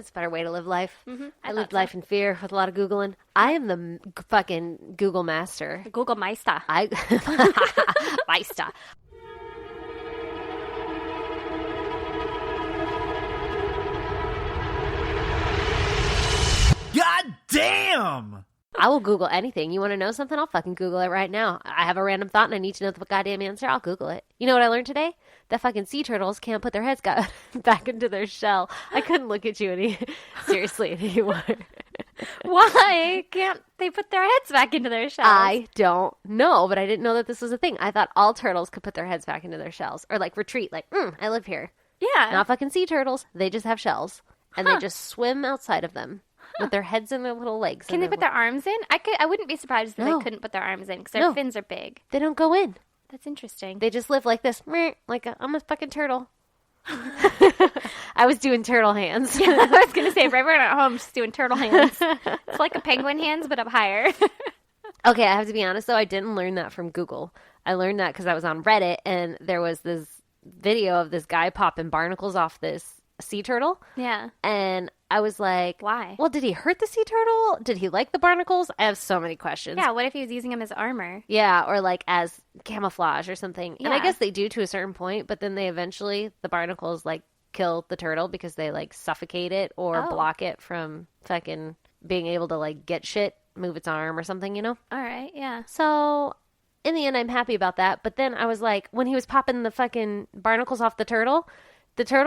That's a better way to live life. Mm-hmm. I lived life in fear with a lot of Googling. I am the fucking Google master. Google Meister. Meister. God damn! I will Google anything. You want to know something? I'll fucking Google it right now. I have a random thought and I need to know the goddamn answer. I'll Google it. You know what I learned today? That fucking sea turtles can't put their heads back into their shell. I couldn't look at you seriously anymore. Why can't they put their heads back into their shells? I don't know, but I didn't know that this was a thing. I thought all turtles could put their heads back into their shells. Or like retreat, like, I live here. Yeah. Not fucking sea turtles. They just have shells. And they just swim outside of them. With their heads and their little legs. Can they put their arms in? I wouldn't be surprised if they couldn't put their arms in because their fins are big. They don't go in. That's interesting. They just live like this. Like I'm a fucking turtle. I was doing turtle hands. Yeah, I was going to say, right when at home, just doing turtle hands. It's like a penguin hands, but up higher. Okay, I have to be honest, though. I didn't learn that from Google. I learned that because I was on Reddit, and there was this video of this guy popping barnacles off this sea turtle. Yeah. And I was like, why? Well, did he hurt the sea turtle? Did he like the barnacles? I have so many questions. Yeah, what if he was using them as armor? Yeah, or like as camouflage or something. Yeah. And I guess they do to a certain point, but then the barnacles like kill the turtle because they like suffocate it or block it from fucking being able to like get shit, move its arm or something, you know? All right, yeah. So in the end, I'm happy about that. But then I was like, when he was popping the fucking barnacles off the turtle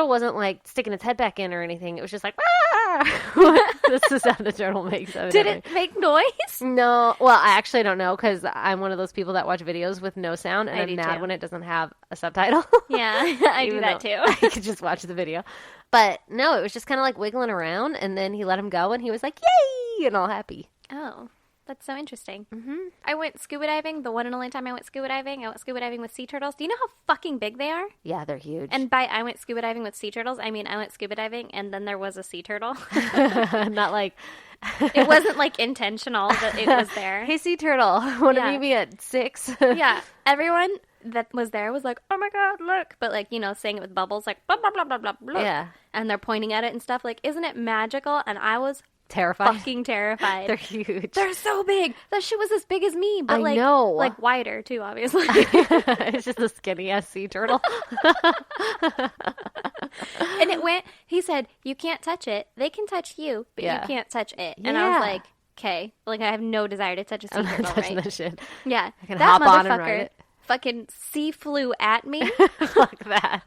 wasn't like sticking its head back in or anything. It was just like, ah! This is how the turtle makes it. Did it make noise? No. Well, I actually don't know because I'm one of those people that watch videos with no sound and I'm mad too. when it doesn't have a subtitle. Yeah, I do that too. I could just watch the video. But no, it was just kind of like wiggling around and then he let him go and he was like, yay! And all happy. Oh. That's so interesting. Mm-hmm. I went scuba diving. The one and only time I went scuba diving with sea turtles. Do you know how fucking big they are? Yeah, they're huge. And by I went scuba diving with sea turtles, I mean I went scuba diving and then there was a sea turtle. Not like... It wasn't like intentional that it was there. Hey, sea turtle, want to meet me at 6? Yeah. Everyone that was there was like, oh my God, look. But like, you know, saying it with bubbles like, blah, blah, blah, blah, blah, blah. Yeah. And they're pointing at it and stuff like, isn't it magical? And I was... terrified. Fucking terrified. They're huge. They're so big. That shit was as big as me, but I know. like wider too, obviously. It's just a skinny ass sea turtle. And it went. He said, "You can't touch it. They can touch you, but you can't touch it." And I was like, "Okay, like I have no desire to touch a sea turtle, touching right?" that shit. Yeah, I can that hop on and ride motherfucker it. fucking sea flew at me. Fuck that.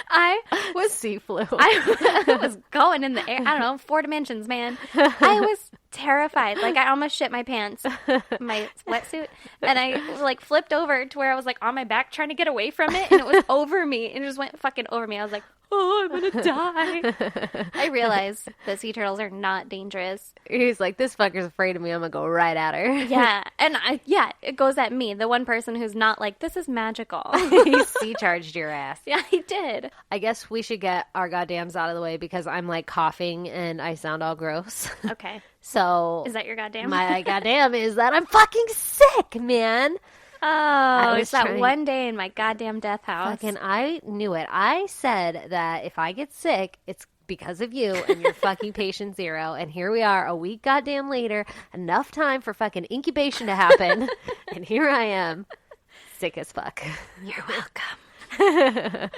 I was sea flew. I was going in the air. I don't know, 4 dimensions, man. I was terrified. Like I almost shit my pants, my wetsuit, and I like flipped over to where I was like on my back trying to get away from it, and it was over me, and it just went fucking over me. I was like, oh, I'm gonna die. I realized that sea turtles are not dangerous. He's like, this fucker's afraid of me. I'm gonna go right at her. Yeah, and it goes at me, the one person who's not like, this is magical. He sea charged your ass. Yeah, he did. I guess we should get our goddams out of the way because I'm like coughing and I sound all gross. Okay. So is that your goddamn? My goddamn is that I'm fucking sick, man. Oh, it's that one day in my goddamn death house. Fucking, I knew it. I said that if I get sick, it's because of you and your fucking patient zero. And here we are a week goddamn later, enough time for fucking incubation to happen. And here I am, sick as fuck. You're welcome.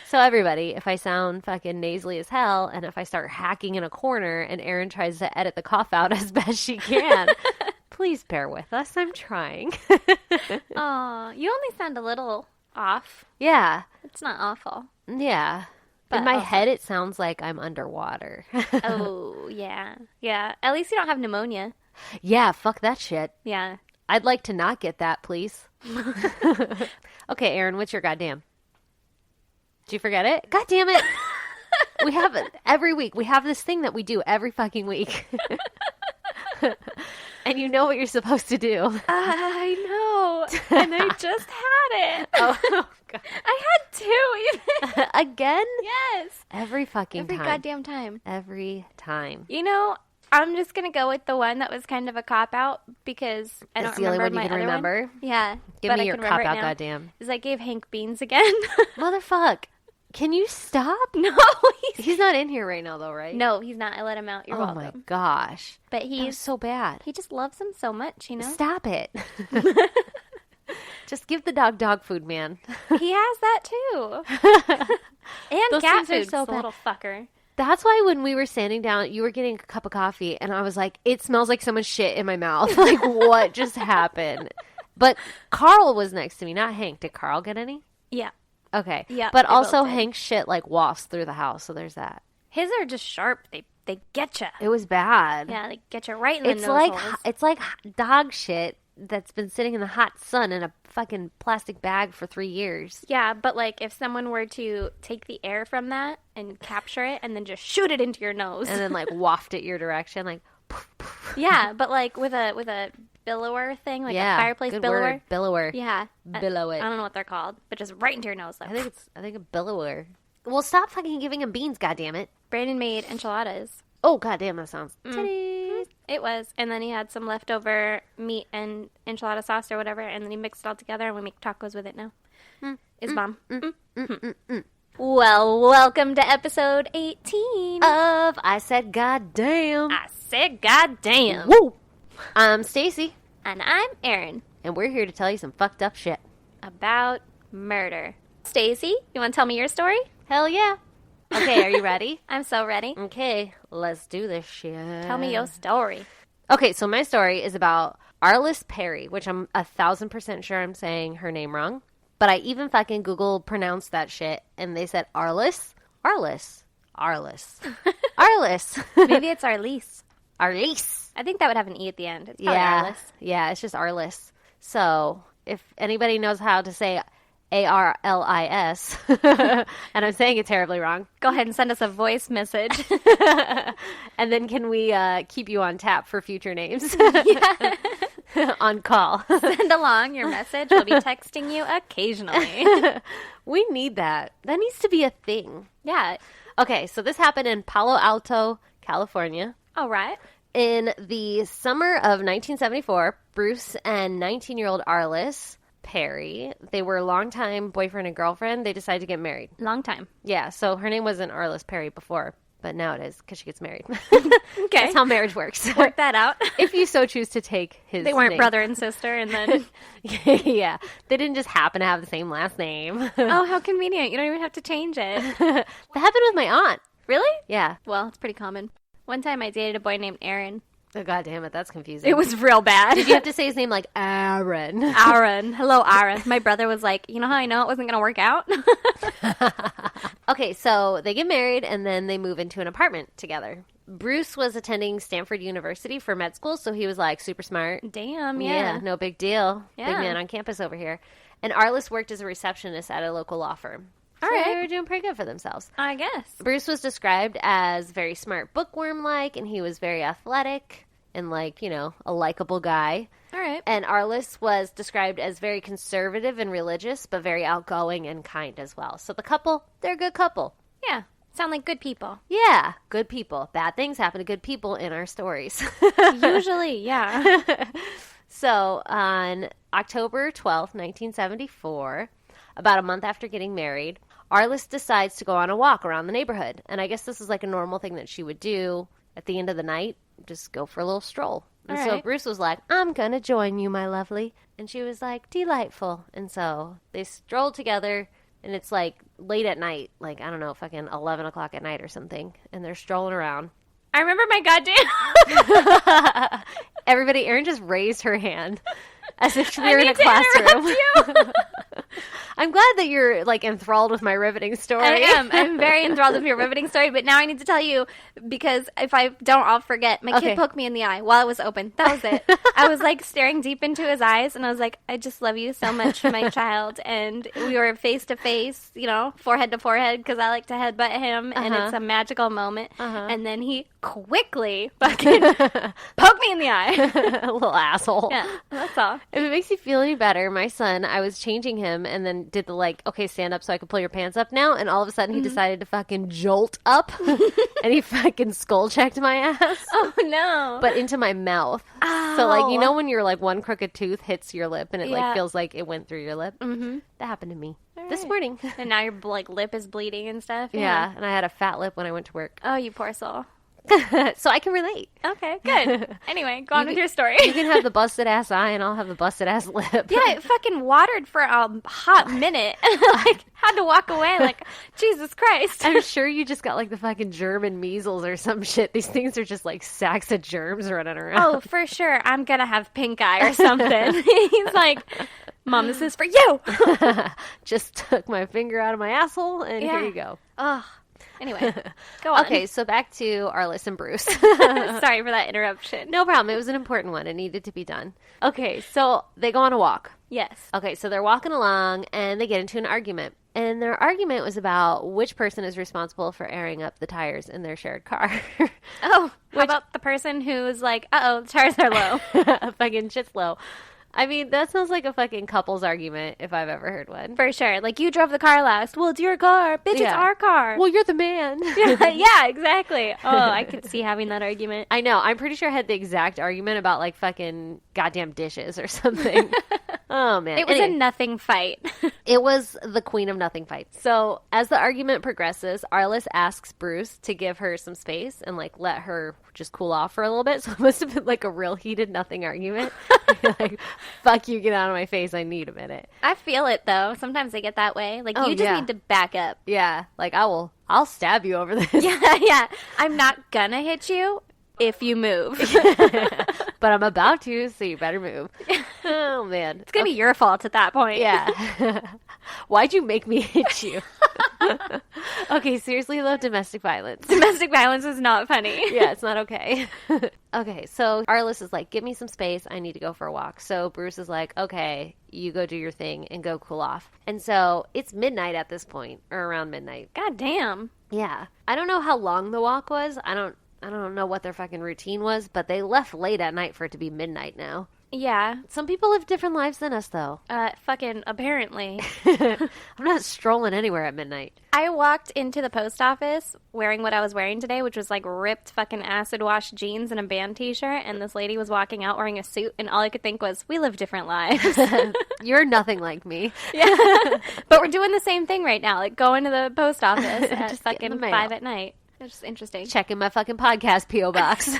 So everybody, if I sound fucking nasally as hell and if I start hacking in a corner and Erin tries to edit the cough out as best she can, please bear with us. I'm trying. Aw, you only sound a little off. Yeah. It's not awful. Yeah. But in my head, it sounds like I'm underwater. Oh, yeah. Yeah. At least you don't have pneumonia. Yeah, fuck that shit. Yeah. I'd like to not get that, please. Okay, Erin, what's your goddamn? Did you forget it? God damn it. We have it every week. We have this thing that we do every fucking week. And you know what you're supposed to do. I know. And I just had it. Oh, God. I had 2 even. Again? Yes. Every fucking time. Every goddamn time. Every time. You know, I'm just going to go with the one that was kind of a cop-out because I don't remember my other one. That's the only one you can remember? Yeah. Give me your cop-out goddamn. Is I gave Hank beans again. Motherfuck. Can you stop? No, He's not in here right now, though, right? no, he's not. I let him out. You're welcome. Oh my gosh. But That was he's so bad. he just loves him so much, you know. Stop it. Just give the dog food, man. He has that too. And Those cat things are food, so so bad. little fucker. That's why when we were standing down, you were getting a cup of coffee, and I was like, it smells like someone's shit in my mouth. Like, what just happened? But Carl was next to me, not Hank. Did Carl get any? Yeah. Okay. Yeah, But they both also did. Hank's shit, like, wafts through the house, so there's that. His are just sharp. They get you. It was bad. Yeah, they get you right in the It's nose like holes. it's like dog shit that's been sitting in the hot sun in a fucking plastic bag for 3 years. Yeah, but like if someone were to take the air from that and capture it and then just shoot it into your nose. And then, like, waft it your direction, like, Yeah, but like with a billower thing, like yeah, a fireplace good billower. word, billower. Yeah. Billow it. I don't know what they're called, but just right into your nose. Like, I think a billower. Well, stop fucking giving him beans, goddammit. Brandon made enchiladas. Oh, goddamn, that sounds Mm. titties. It was. And then he had some leftover meat and enchilada sauce or whatever, and then he mixed it all together, and we make tacos with it now. It's bomb. Well, welcome to episode 18 Of I said goddamn. I said goddamn. Woo! I'm Stacey, And I'm Erin. and we're here to tell you some fucked up shit. About murder. Stacey, you want to tell me your story? Hell yeah. Okay, are you ready? I'm so ready. Okay, let's do this shit. Tell me your story. Okay, so my story is about Arlis Perry, which I'm 1,000% sure I'm saying her name wrong. But I even fucking Google pronounced that shit, and they said Arlis. Arlis. Arlis. Arlis. Maybe it's Arlis. Arlis. I think that would have an E at the end. It's probably Yeah. Arlis. Yeah, it's just Arlis. So if anybody knows how to say Arlis, and I'm saying it terribly wrong, Go ahead and send us a voice message. and then can we keep you on tap for future names on call? Send along your message. We'll be texting you occasionally. We need that. That needs to be a thing. Yeah. Okay, so this happened in Palo Alto, California. All right. In the summer of 1974, Bruce and 19-year-old Arlis Perry, they were longtime boyfriend and girlfriend. They decided to get married. Long time. Yeah, so her name wasn't Arlis Perry before, but now it is because she gets married. Okay. That's how marriage works. Work that out. If you so choose to take his They weren't name. brother and sister, and then Yeah, they didn't just happen to have the same last name. oh, how convenient! You don't even have to change it. That happened with my aunt. Really? Yeah. Well, it's pretty common. One time, I dated a boy named Erin. Oh, God damn it, that's confusing. It was real bad. Did you have to say his name like Aaron? Aaron? Hello, Aaron. My brother was like, you know how I know it wasn't going to work out? Okay, so they get married and then they move into an apartment together. Bruce was attending Stanford University for med school, so he was like super smart. Damn, yeah. No big deal. Big Yeah. man on campus over here. And Arlis worked as a receptionist at a local law firm. All So right. they were doing pretty good for themselves. I guess. Bruce was described as very smart bookworm-like, and he was very athletic and, like, you know, a likable guy. All right. And Arlis was described as very conservative and religious, but very outgoing and kind as well. So the couple, they're a good couple. Yeah. Sound like good people. Yeah, good people. Bad things happen to good people in our stories. Usually, yeah. So on October 12th, 1974, about a month after getting married, Arlis decides to go on a walk around the neighborhood. And I guess this is like a normal thing that she would do at the end of the night, just go for a little stroll. And All so right. Bruce was like, I'm going to join you, my lovely. And she was like, delightful. And so they strolled together, and it's like late at night, like, I don't know, fucking 11 o'clock at night or something. And they're strolling around. I remember my goddamn... Everybody, Erin just raised her hand as if we I were in a need to interrupt classroom. I'm glad that you're, like, enthralled with my riveting story. I am. I'm very enthralled with your riveting story, but now I need to tell you because if I don't, I'll forget. My Okay. kid poked me in the eye while it was open. That was it. I was like staring deep into his eyes, and I was like, I just love you so much, my child. And we were face to face, you know, forehead to forehead, because I like to headbutt him, and it's a magical moment. And then he quickly fucking poked me in the eye. A little asshole. Yeah, that's all. If it makes you feel any better, my son, I was changing him and then did the, like, okay, stand up so I can pull your pants up now. And all of a sudden he decided to fucking jolt up and he fucking skull checked my ass. Oh no! But into my mouth. So, like, you know when your, like, one crooked tooth hits your lip and it, Yeah. like, feels like it went through your lip? Mm-hmm. That happened to me. This morning. And now your lip is bleeding and stuff. Yeah, and I had a fat lip when I went to work. Oh, you poor soul. So I can relate. Okay, good. Anyway, go on with your story. You can have the busted ass eye and I'll have the busted ass lip. Yeah, it fucking watered for a hot minute. Had to walk away Jesus Christ. I'm sure you just got the fucking German measles or some shit. These things are just sacks of germs running around. Oh, for sure. I'm gonna have pink eye or something. He's like, Mom, this is for you. Just took my finger out of my asshole and here you go. Ugh. Anyway, go on. Okay, so back to Arlis and Bruce. Sorry for that interruption. No problem. It was an important one. It needed to be done. Okay, so they go on a walk. Yes. Okay, so they're walking along and they get into an argument. And their argument was about which person is responsible for airing up the tires in their shared car. Oh, how about the person who's like, uh-oh, the tires are low. Fucking shit's low. I mean, that sounds like a fucking couple's argument if I've ever heard one. For sure. You drove the car last. Well, it's your car. Bitch, It's our car. Well, you're the man. Yeah, exactly. Oh, I could see having that argument. I know. I'm pretty sure I had the exact argument about, fucking goddamn dishes or something. Oh, man. It was a nothing fight. It was the queen of nothing fights. So, as the argument progresses, Arlis asks Bruce to give her some space and, let her just cool off for a little bit. So, it must have been, a real heated nothing argument. Fuck you, get out of my face, I need a minute. I feel it, though. Sometimes I get that way. You just need to back up. Yeah, I'll stab you over this. Yeah. I'm not gonna hit you if you move. But I'm about to, so you better move. Oh, man. It's gonna be your fault at that point. Yeah. Why'd you make me hit you? Okay, seriously, though, domestic violence. Domestic violence is not funny. Yeah, it's not okay. Okay, so Arlis is like, give me some space. I need to go for a walk. So Bruce is like, okay, you go do your thing and go cool off. And so it's midnight at this point, or around midnight. God damn. Yeah. I don't know how long the walk was. I don't know what their fucking routine was, but they left late at night for it to be midnight now. Yeah. Some people live different lives than us, though. Fucking apparently. I'm not strolling anywhere at midnight. I walked into the post office wearing what I was wearing today, which was ripped fucking acid wash jeans and a band t-shirt, and this lady was walking out wearing a suit, and all I could think was, we live different lives. You're nothing like me. Yeah. But we're doing the same thing right now, going to the post office at fucking 5 at night. It's just interesting. Checking my fucking podcast P.O. box.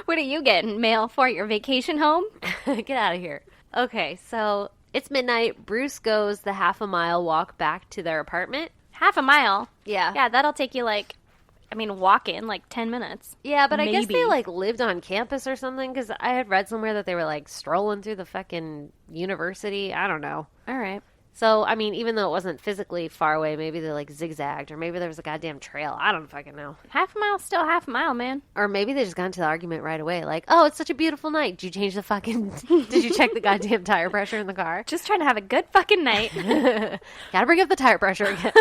What are you getting? Mail for your vacation home? Get out of here. Okay, so it's midnight. Bruce goes the half a mile walk back to their apartment. Half a mile? Yeah. Yeah, that'll take you walk in 10 minutes. Yeah, but Maybe. I guess they lived on campus or something, because I had read somewhere that they were strolling through the fucking university. I don't know. All right. So, I mean, even though it wasn't physically far away, maybe they zigzagged, or maybe there was a goddamn trail. I don't fucking know. Half a mile's still half a mile, man. Or maybe they just got into the argument right away. Oh, it's such a beautiful night. Did you change the fucking... Did you check the goddamn tire pressure in the car? Just trying to have a good fucking night. Gotta bring up the tire pressure again.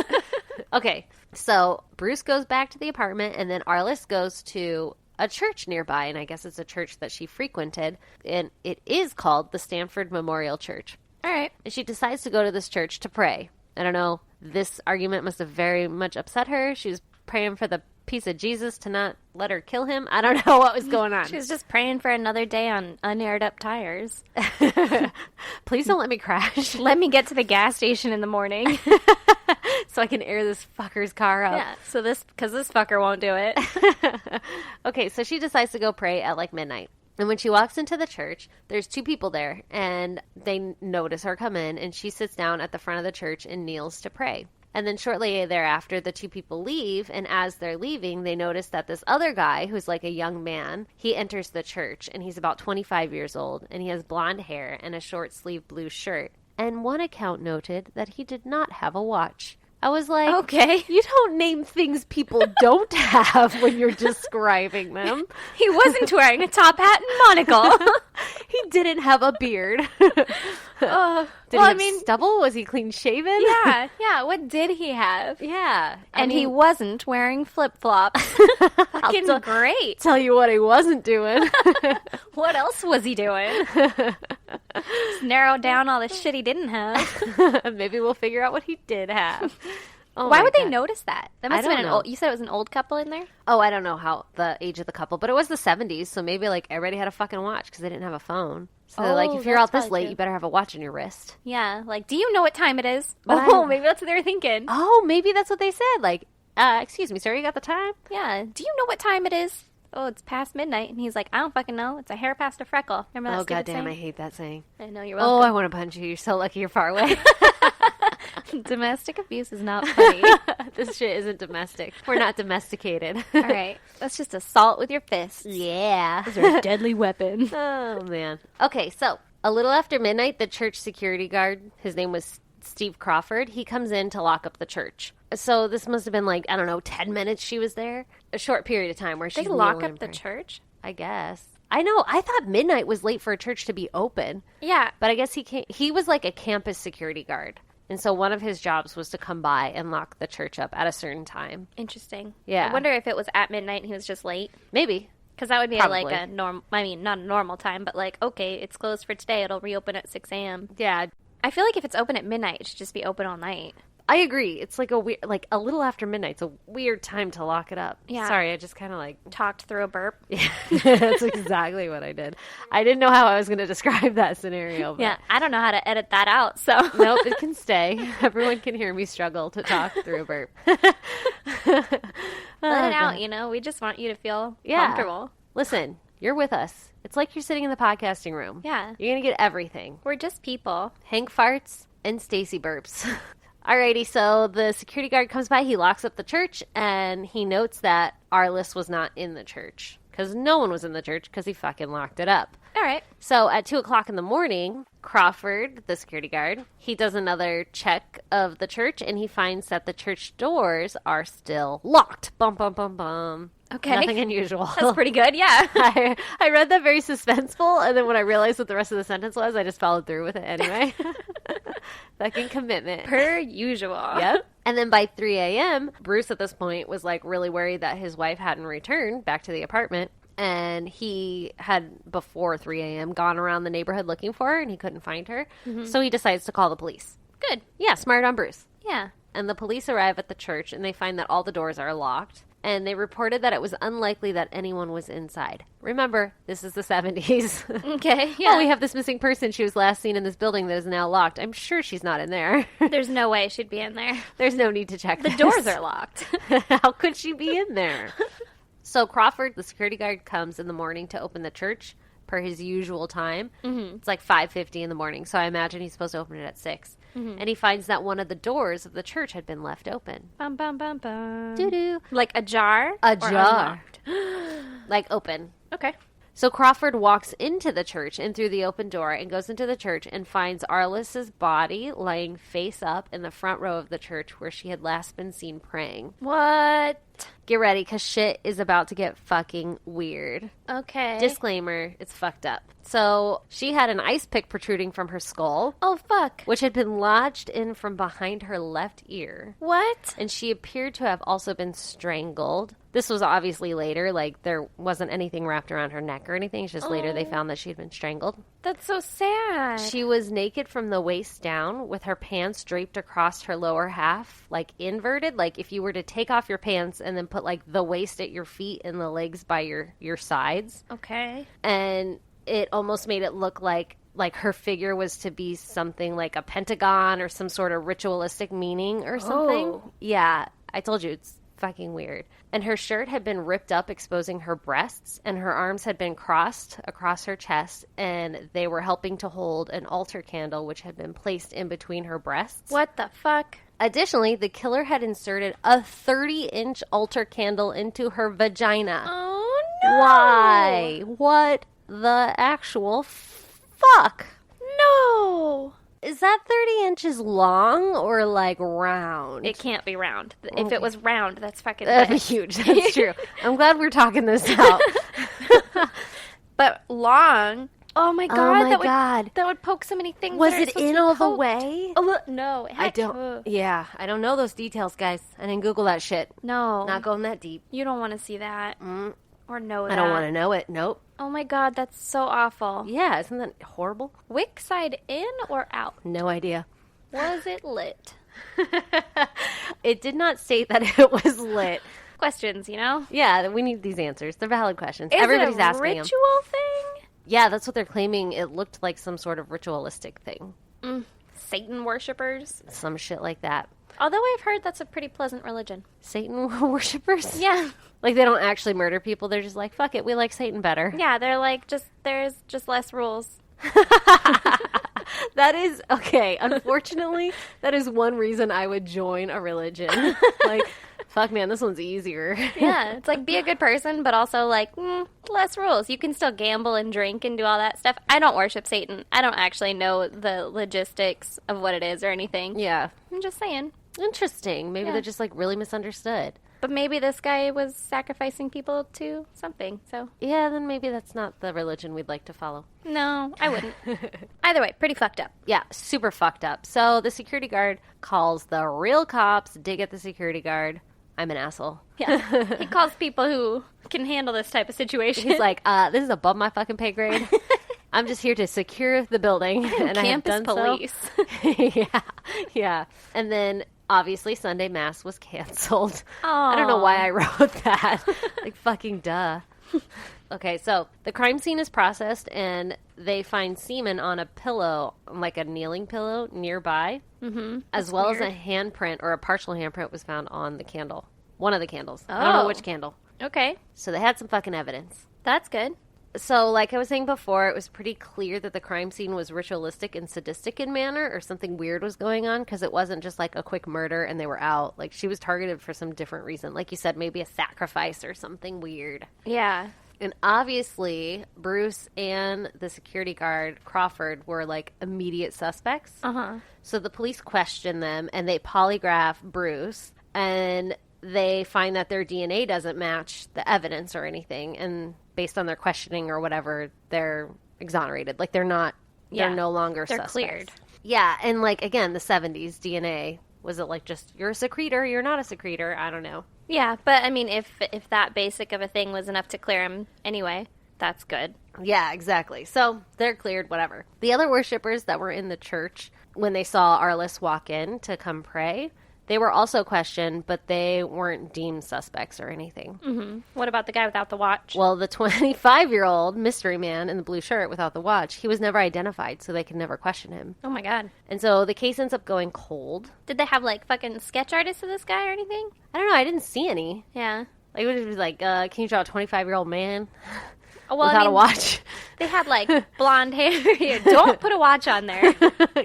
Okay, so Bruce goes back to the apartment, and then Arlis goes to a church nearby, and I guess it's a church that she frequented, and it is called the Stanford Memorial Church. All right. And she decides to go to this church to pray. I don't know. This argument must have very much upset her. She was praying for the peace of Jesus to not let her kill him. I don't know what was going on. She was just praying for another day on unaired up tires. Please don't let me crash. Let me get to the gas station in the morning. So I can air this fucker's car up. Yeah, because this fucker won't do it. Okay, so she decides to go pray at midnight. And when she walks into the church, there's two people there, and they notice her come in, and she sits down at the front of the church and kneels to pray. And then shortly thereafter, the two people leave, and as they're leaving, they notice that this other guy, who's a young man, he enters the church, and he's about 25 years old, and he has blonde hair and a short-sleeved blue shirt. And one account noted that he did not have a watch. I was like, okay, you don't name things people don't have when you're describing them. He wasn't wearing a top hat and monocle. He didn't have a beard. Did he have stubble? Was he clean shaven? Yeah. What did he have? Yeah. And he wasn't wearing flip-flops. Fucking great. Tell you what he wasn't doing. What else was he doing? Just narrow down all the shit he didn't have. Maybe we'll figure out what he did have. Oh Why my would they God. notice that? That I must have don't been an know. old. You said it was an old couple in there. Oh, I don't know how the age of the couple, but it was the 70s, so maybe like everybody had a fucking watch because they didn't have a phone. So like if you're that's out this probably late, true. you better have a watch on your wrist. Yeah, like, do you know what time it is? But Maybe that's what they were thinking. Oh, maybe that's what they said. Like, excuse me, sir, you got the time? Yeah. Do you know what time it is? Oh, it's past midnight. And he's like, I don't fucking know. It's a hair past a freckle. Remember that Oh, stupid goddamn, I saying? hate that saying. I know, you're Oh, welcome. I want to punch you. You're so lucky you're far away. Domestic abuse is not funny. This shit isn't domestic. We're not domesticated. All right. That's just assault with your fists. Yeah. Those are a deadly weapon. Oh, man. Okay, so a little after midnight, the church security guard, his name was Steve Crawford, he comes in to lock up the church. So this must have been like, I don't know, 10 minutes she was there. A short period of time where They she's lock kneeling up and the praying. church? I guess. I know. I thought midnight was late for a church to be open. Yeah. But I guess he was like a campus security guard. And so one of his jobs was to come by and lock the church up at a certain time. Interesting. Yeah. I wonder if it was at midnight and he was just late. Maybe. Because that would be Probably. like a norm. I mean, not a normal time, but like, okay, it's closed for today. It'll reopen at 6 a.m. Yeah. I feel like if it's open at midnight, it should just be open all night. I agree. It's like a little after midnight. It's a weird time to lock it up. Yeah. Sorry, I just kind of like... Talked through a burp. Yeah, that's exactly what I did. I didn't know how I was going to describe that scenario. But Yeah, I don't know how to edit that out, so. Nope, it can stay. Everyone can hear me struggle to talk through a burp. Let it out, you know? We just want you to feel comfortable. Listen, you're with us. It's like you're sitting in the podcasting room. Yeah. You're going to get everything. We're just people. Hank farts and Stacey burps. Alrighty, so the security guard comes by, he locks up the church, and he notes that Arlis was not in the church. Because no one was in the church because he fucking locked it up. All right. So at 2 o'clock in the morning, Crawford, the security guard, he does another check of the church, and he finds that the church doors are still locked. Bum, bum, bum, bum. Okay. Nothing unusual. That's pretty good, yeah. I read that very suspenseful, and then when I realized what the rest of the sentence was, I just followed through with it anyway. Fucking commitment. Per usual. Yep. And then by 3 a.m., Bruce at this point was like really worried that his wife hadn't returned back to the apartment. And he had, before 3 a.m., gone around the neighborhood looking for her, and he couldn't find her. Mm-hmm. So he decides to call the police. Good. Yeah, smart on Bruce. Yeah. And the police arrive at the church, and they find that all the doors are locked. And they reported that it was unlikely that anyone was inside. Remember, this is the 70s. Okay, yeah. Oh, we have this missing person. She was last seen in this building that is now locked. I'm sure she's not in there. There's no way she'd be in there. There's no need to check The this. doors are locked. How could she be in there? So Crawford, the security guard, comes in the morning to open the church per his usual time. Mm-hmm. It's like 5:50 in the morning, so I imagine he's supposed to open it at 6. Mm-hmm. And he finds that one of the doors of the church had been left open. Bum, bum, bum, bum. Doo-doo. Like ajar? A or jar. unlocked? Like open. Okay. So Crawford walks into the church and through the open door and goes into the church and finds Arlis's body lying face up in the front row of the church where she had last been seen praying. What? Get ready, because shit is about to get fucking weird. Okay. Disclaimer, it's fucked up. So she had an ice pick protruding from her skull, Oh, fuck. which had been lodged in from behind her left ear. What? And she appeared to have also been strangled. This was obviously later, like there wasn't anything wrapped around her neck or anything. It's just later they found that she had been strangled. That's so sad. She was naked from the waist down with her pants draped across her lower half, like inverted. Like if you were to take off your pants and then put like the waist at your feet and the legs by your sides. Okay. And it almost made it look like her figure was to be something like a pentagon or some sort of ritualistic meaning or something. Oh. Yeah, I told you, it's fucking weird. And her shirt had been ripped up, exposing her breasts, and her arms had been crossed across her chest, and they were helping to hold an altar candle, which had been placed in between her breasts. What the fuck? Additionally, the killer had inserted a 30-inch altar candle into her vagina. Oh, no. Why? What the actual fuck? No. Is that 30 inches long or like round? It can't be round. If it was round, that's fucking That'd be big. huge. That's true. I'm glad we're talking this out. But long. Oh my god. Oh my that God. Would, that would poke so many things. Was that are it supposed to in be all the poked. way? Oh, look, no. It I had don't. to. Yeah, I don't know those details, guys. I didn't Google that shit. No. Not going that deep. You don't want to see that. Or know that. I don't want to know it. Nope. Oh my god, that's so awful. Yeah, isn't that horrible? Wick side in or out? No idea. Was it lit? It did not state that it was lit. Questions, you know? Yeah, we need these answers. They're valid questions. Is Everybody's it a asking ritual them. thing? Yeah, that's what they're claiming. It looked like some sort of ritualistic thing. Satan worshippers? Some shit like that. Although I've heard that's a pretty pleasant religion. Satan worshippers? Yeah. Like, they don't actually murder people. They're just like, fuck it, we like Satan better. Yeah, they're like, there's just less rules. That is, okay, unfortunately, that is one reason I would join a religion. Like, fuck, man, this one's easier. Yeah, it's like, be a good person, but also like, less rules. You can still gamble and drink and do all that stuff. I don't worship Satan. I don't actually know the logistics of what it is or anything. Yeah. I'm just saying. Interesting. Maybe Yeah. they're just, like, really misunderstood. But maybe this guy was sacrificing people to something, so. Yeah, then maybe that's not the religion we'd like to follow. No, I wouldn't. Either way, pretty fucked up. Yeah, super fucked up. So the security guard calls the real cops, dig at the security guard. I'm an asshole. Yeah. He calls people who can handle this type of situation. He's like, this is above my fucking pay grade. I'm just here to secure the building. And Campus I have done police. So. Yeah. And then, obviously, Sunday Mass was canceled. I don't know why I wrote that. Like, fucking duh. Okay, so the crime scene is processed, and they find semen on a pillow, like a kneeling pillow, nearby. Mm-hmm. As well as a handprint, or a partial handprint, was found on the candle. One of the candles. I don't know which candle. Okay, So they had some fucking evidence. that's good. So, like I was saying before, it was pretty clear that the crime scene was ritualistic and sadistic in manner, or something weird was going on, because it wasn't just like a quick murder and they were out. Like, she was targeted for some different reason. Like you said, maybe a sacrifice or something weird. Yeah. And obviously, Bruce and the security guard, Crawford, were like immediate suspects. Uh-huh. So the police question them, and they polygraph Bruce, and they find that their DNA doesn't match the evidence or anything, and based on their questioning or whatever, they're exonerated. Like, they're not, they're no longer They're suspects. cleared. Yeah, and like, again, the 70s DNA, was it like just, you're a secretor, you're not a secretor? I don't know. Yeah, but I mean, if that basic of a thing was enough to clear him anyway, that's good. Yeah, exactly. So they're cleared, whatever. The other worshippers that were in the church, when they saw Arlis walk in to come pray, they were also questioned, but they weren't deemed suspects or anything. Mm-hmm. What about the guy without the watch? Well, the 25-year-old mystery man in the blue shirt without the watch, he was never identified, so they could never question him. Oh my god. And so the case ends up going cold. Did they have like fucking sketch artists of this guy or anything? I don't know, I didn't see any. Yeah. Like, it was just like, can you draw a 25-year-old man Well, without I mean, a watch? They had like blonde hair. Don't put a watch on there.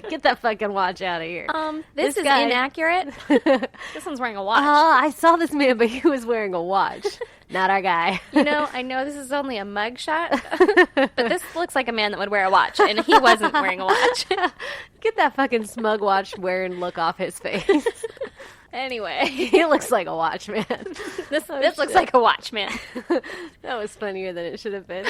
Get that fucking watch out of here. This is guy- inaccurate. This one's wearing a watch. I saw this man, but he was wearing a watch. Not our guy. You know, I know this is only a mug shot, but this looks like a man that would wear a watch, and he wasn't wearing a watch. Get that fucking smug watch wearing look off his face. Anyway, He looks like a watch, man. this looks like a watch, man. That was funnier than it should have been.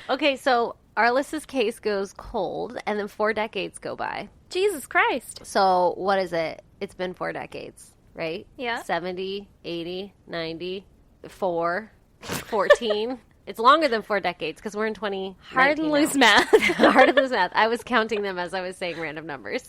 Okay, so Arlis's case goes cold, and then 4 decades go by. Jesus Christ. So what is it? It's been 4 decades, right? Yeah. 70, 80, 90, 4, 14. It's longer than 4 decades because we're in 20. Hard and loose math. Hard and loose math. I was counting them as I was saying random numbers.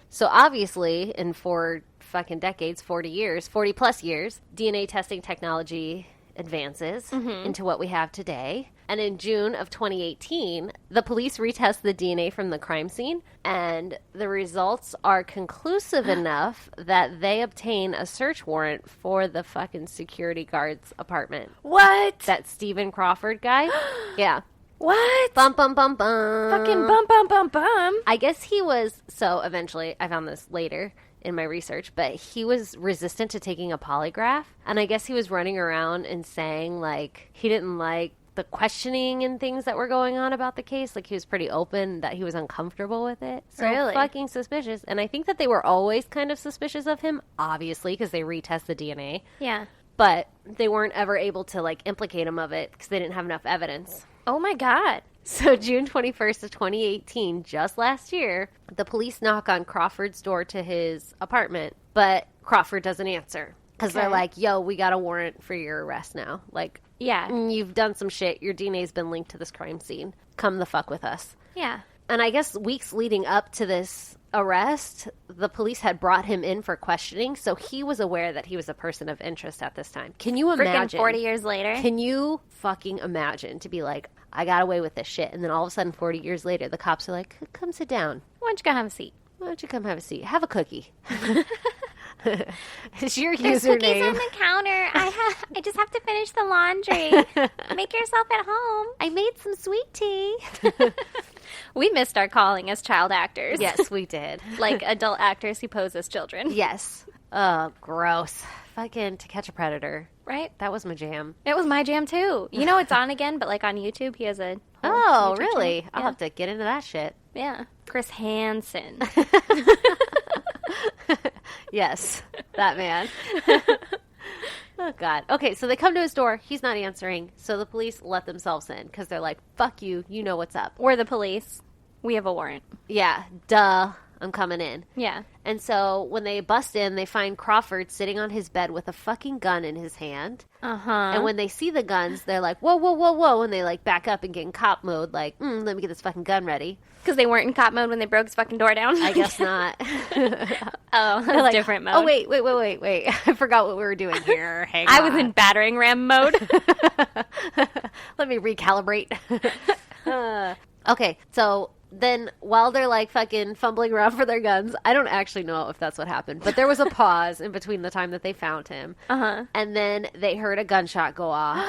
So obviously, in 4 fucking decades, 40 years, 40 plus years, DNA testing technology advances into what we have today. And in June of 2018, the police retest the DNA from the crime scene, and the results are conclusive enough that they obtain a search warrant for the fucking security guard's apartment. What? That Stephen Crawford guy? Yeah. What? Bum, bum, bum, bum. Fucking bum, bum, bum, bum. I guess he was, so eventually, I found this later in my research, but he was resistant to taking a polygraph, and I guess he was running around and saying, like, he didn't like the questioning and things that were going on about the case. Like, he was pretty open that he was uncomfortable with it. So Really? fucking suspicious. And I think that they were always kind of suspicious of him, obviously, because they retest the DNA, Yeah. but they weren't ever able to, like, implicate him of it because they didn't have enough evidence. Oh my god. So June 21st of 2018, just last year, the police knock on Crawford's door to his apartment, but Crawford doesn't answer. Because they're Okay. like, yo, we got a warrant for your arrest now. Like, Yeah. you've done some shit. Your DNA's been linked to this crime scene. Come the fuck with us. Yeah. And I guess weeks leading up to this arrest, the police had brought him in for questioning, so he was aware that he was a person of interest at this time. Can you imagine? Freaking 40 years later. Can you fucking imagine to be like, I got away with this shit, and then all of a sudden 40 years later, the cops are like, come sit down. Why don't you go have a seat? Why don't you come have a seat? Have a cookie. It's your There's username. cookies on the counter. I just have to finish the laundry. Make yourself at home. I made some sweet tea. We missed our calling as child actors. Yes, we did. Like adult actors who pose as children. Yes. Oh, gross. Fucking To Catch a Predator. Right? That was my jam. It was my jam too. You know it's on again, but like on YouTube, he has a whole Oh, YouTube really? channel. I'll have to get into that shit. Yeah. Chris Hansen. Yes, that man. Oh, God. Okay, so they come to his door. He's not answering. So the police let themselves in because they're like, fuck you. You know what's up. We're the police. We have a warrant. Yeah, duh. I'm coming in. Yeah. And so when they bust in, they find Crawford sitting on his bed with a fucking gun in his hand. Uh-huh. And when they see the guns, they're like, whoa, whoa, whoa, whoa. And they like back up and get in cop mode, like, let me get this fucking gun ready. Because they weren't in cop mode when they broke his fucking door down? I guess not. Oh, that's Like, different mode. Oh, wait. I forgot what we were doing here. Hang I on. was in battering ram mode. Let me recalibrate. Okay, so then while they're like fucking fumbling around for their guns, I don't actually know if that's what happened, but there was a pause in between the time that they found him. Uh-huh. And then they heard a gunshot go off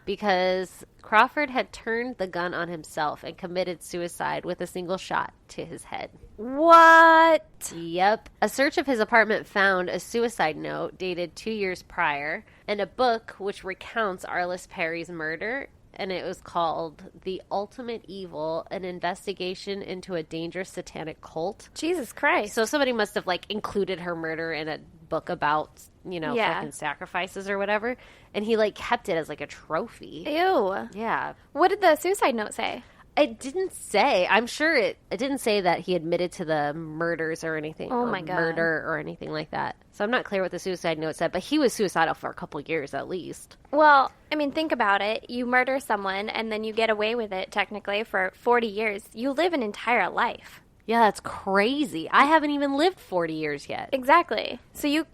because Crawford had turned the gun on himself and committed suicide with a single shot to his head. What? Yep. A search of his apartment found a suicide note dated 2 years prior and a book which recounts Arlis Perry's murder. And it was called The Ultimate Evil, an investigation into a dangerous satanic cult. Jesus Christ. So somebody must have, like, included her murder in a book about, fucking sacrifices or whatever. And he, like, kept it as, like, a trophy. Ew. Yeah. What did the suicide note say? It didn't say. I'm sure it didn't say that he admitted to the murders or anything. Oh, or my God. Murder or anything like that. So I'm not clear what the suicide note said, but he was suicidal for a couple years at least. Well, I mean, think about it. You murder someone and then you get away with it, technically, for 40 years. You live an entire life. Yeah, that's crazy. I haven't even lived 40 years yet. Exactly. So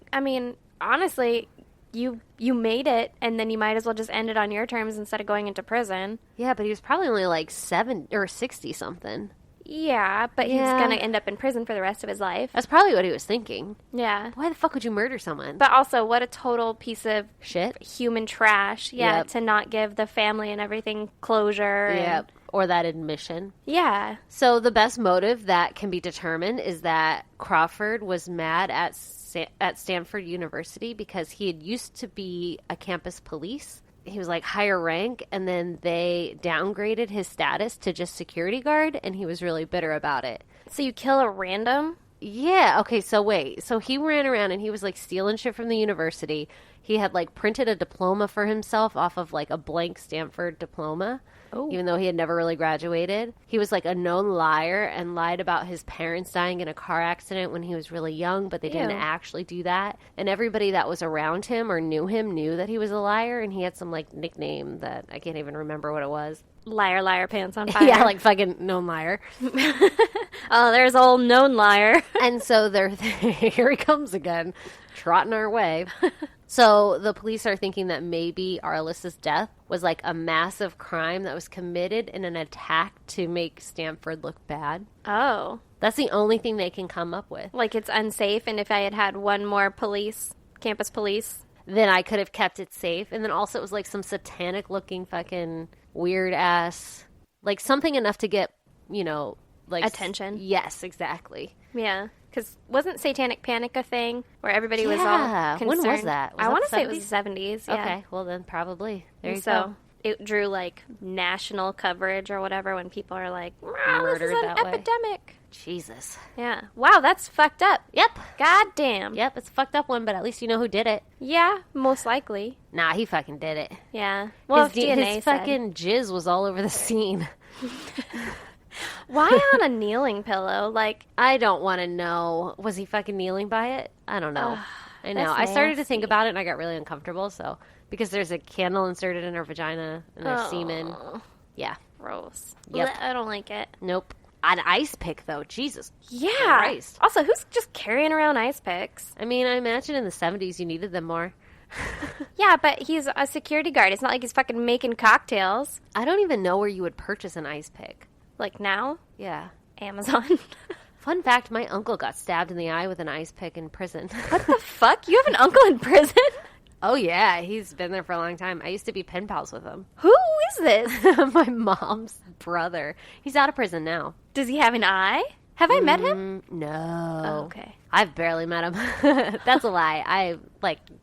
honestly, you made it, and then you might as well just end it on your terms instead of going into prison. Yeah, but he was probably only like 70 or 60 something. Yeah, but he's Yeah. going to end up in prison for the rest of his life. That's probably what he was thinking. Yeah. Why the fuck would you murder someone? But also, what a total piece of Shit. human trash. Yeah, Yep. to not give the family and everything closure. and- Yep. Or that admission. Yeah. So the best motive that can be determined is that Crawford was mad at Stanford University because he had used to be a campus police. He was like higher rank, and then they downgraded his status to just security guard, and he was really bitter about it. So you kill a random? Yeah, okay, so wait. So he ran around and he was like stealing shit from the university. He had like printed a diploma for himself off of like a blank Stanford diploma. Oh. Even though he had never really graduated. He was like a known liar and lied about his parents dying in a car accident when he was really young, but they didn't Ew. actually do that. And everybody that was around him or knew him knew that he was a liar, and he had some like nickname that I can't even remember what it was. Liar, liar, pants on fire. Yeah, like fucking known liar. Oh, there's old known liar. And so here he comes again, trotting our way. So the police are thinking that maybe Arlis's death was like a massive crime that was committed in an attack to make Stanford look bad. Oh. That's the only thing they can come up with. Like it's unsafe, and if I had had one more campus police. Then I could have kept it safe. And then also it was like some satanic looking fucking weird ass, like something enough to get, like Attention. Yes, exactly. Yeah. Because wasn't Satanic Panic a thing where everybody was all Yeah. concerned? When was that? Was I that want to the say it was the 70s. Yeah. Okay, well then probably. There you so go. it drew like national coverage or whatever when people are like, wow, this is Murdered an that way. epidemic. Jesus. Yeah. Wow, that's fucked up. Yep. God damn. Yep, it's a fucked up one, but at least you know who did it. Yeah, most likely. Nah, he fucking did it. Yeah. Well, his if DNA his said. fucking jizz was all over the scene. Why on a kneeling pillow? Like, I don't want to know. Was he fucking kneeling by it? I don't know. I know. that's I started to think nasty. about it and I got really uncomfortable. So, because there's a candle inserted in her vagina and there's semen. Yeah. gross. Yep. Blech, I don't like it. Nope. An ice pick, though. Jesus Yeah. Christ. Also, who's just carrying around ice picks? I mean, I imagine in the 70s you needed them more. Yeah, but he's a security guard. It's not like he's fucking making cocktails. I don't even know where you would purchase an ice pick. Like now? Yeah. Amazon. Fun fact, my uncle got stabbed in the eye with an ice pick in prison. What the fuck? You have an uncle in prison? Oh, yeah. He's been there for a long time. I used to be pen pals with him. Who is this? My mom's brother. He's out of prison now. Does he have an eye? Have I met him? No. Oh, okay. I've barely met him. That's a lie.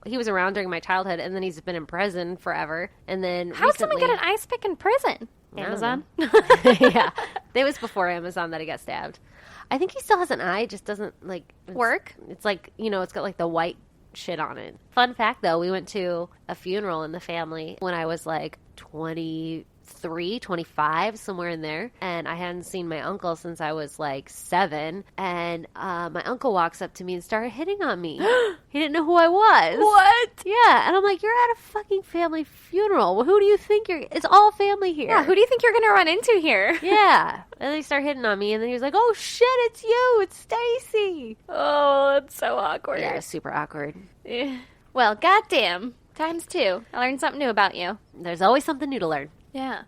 He was around during my childhood, and then he's been in prison forever. And then How'd someone recently- get an ice pick in prison? I don't Amazon? yeah. It was before Amazon that he got stabbed. I think he still has an eye. It just doesn't, Work? It's like, it's got, the white shit on it. Fun fact, though, we went to a funeral in the family when I was, 23, 25, somewhere in there. And I hadn't seen my uncle since I was 7. And my uncle walks up to me and started hitting on me. He didn't know who I was. What? Yeah. And I'm like, you're at a fucking family funeral. Well, who do you think it's all family here. Yeah, who do you think you're going to run into here? Yeah. And they start hitting on me. And then he was like, oh, shit, it's you. It's Stacey. Oh, that's so awkward. Yeah, super awkward. Well, goddamn. Times 2. I learned something new about you. There's always something new to learn. Yeah.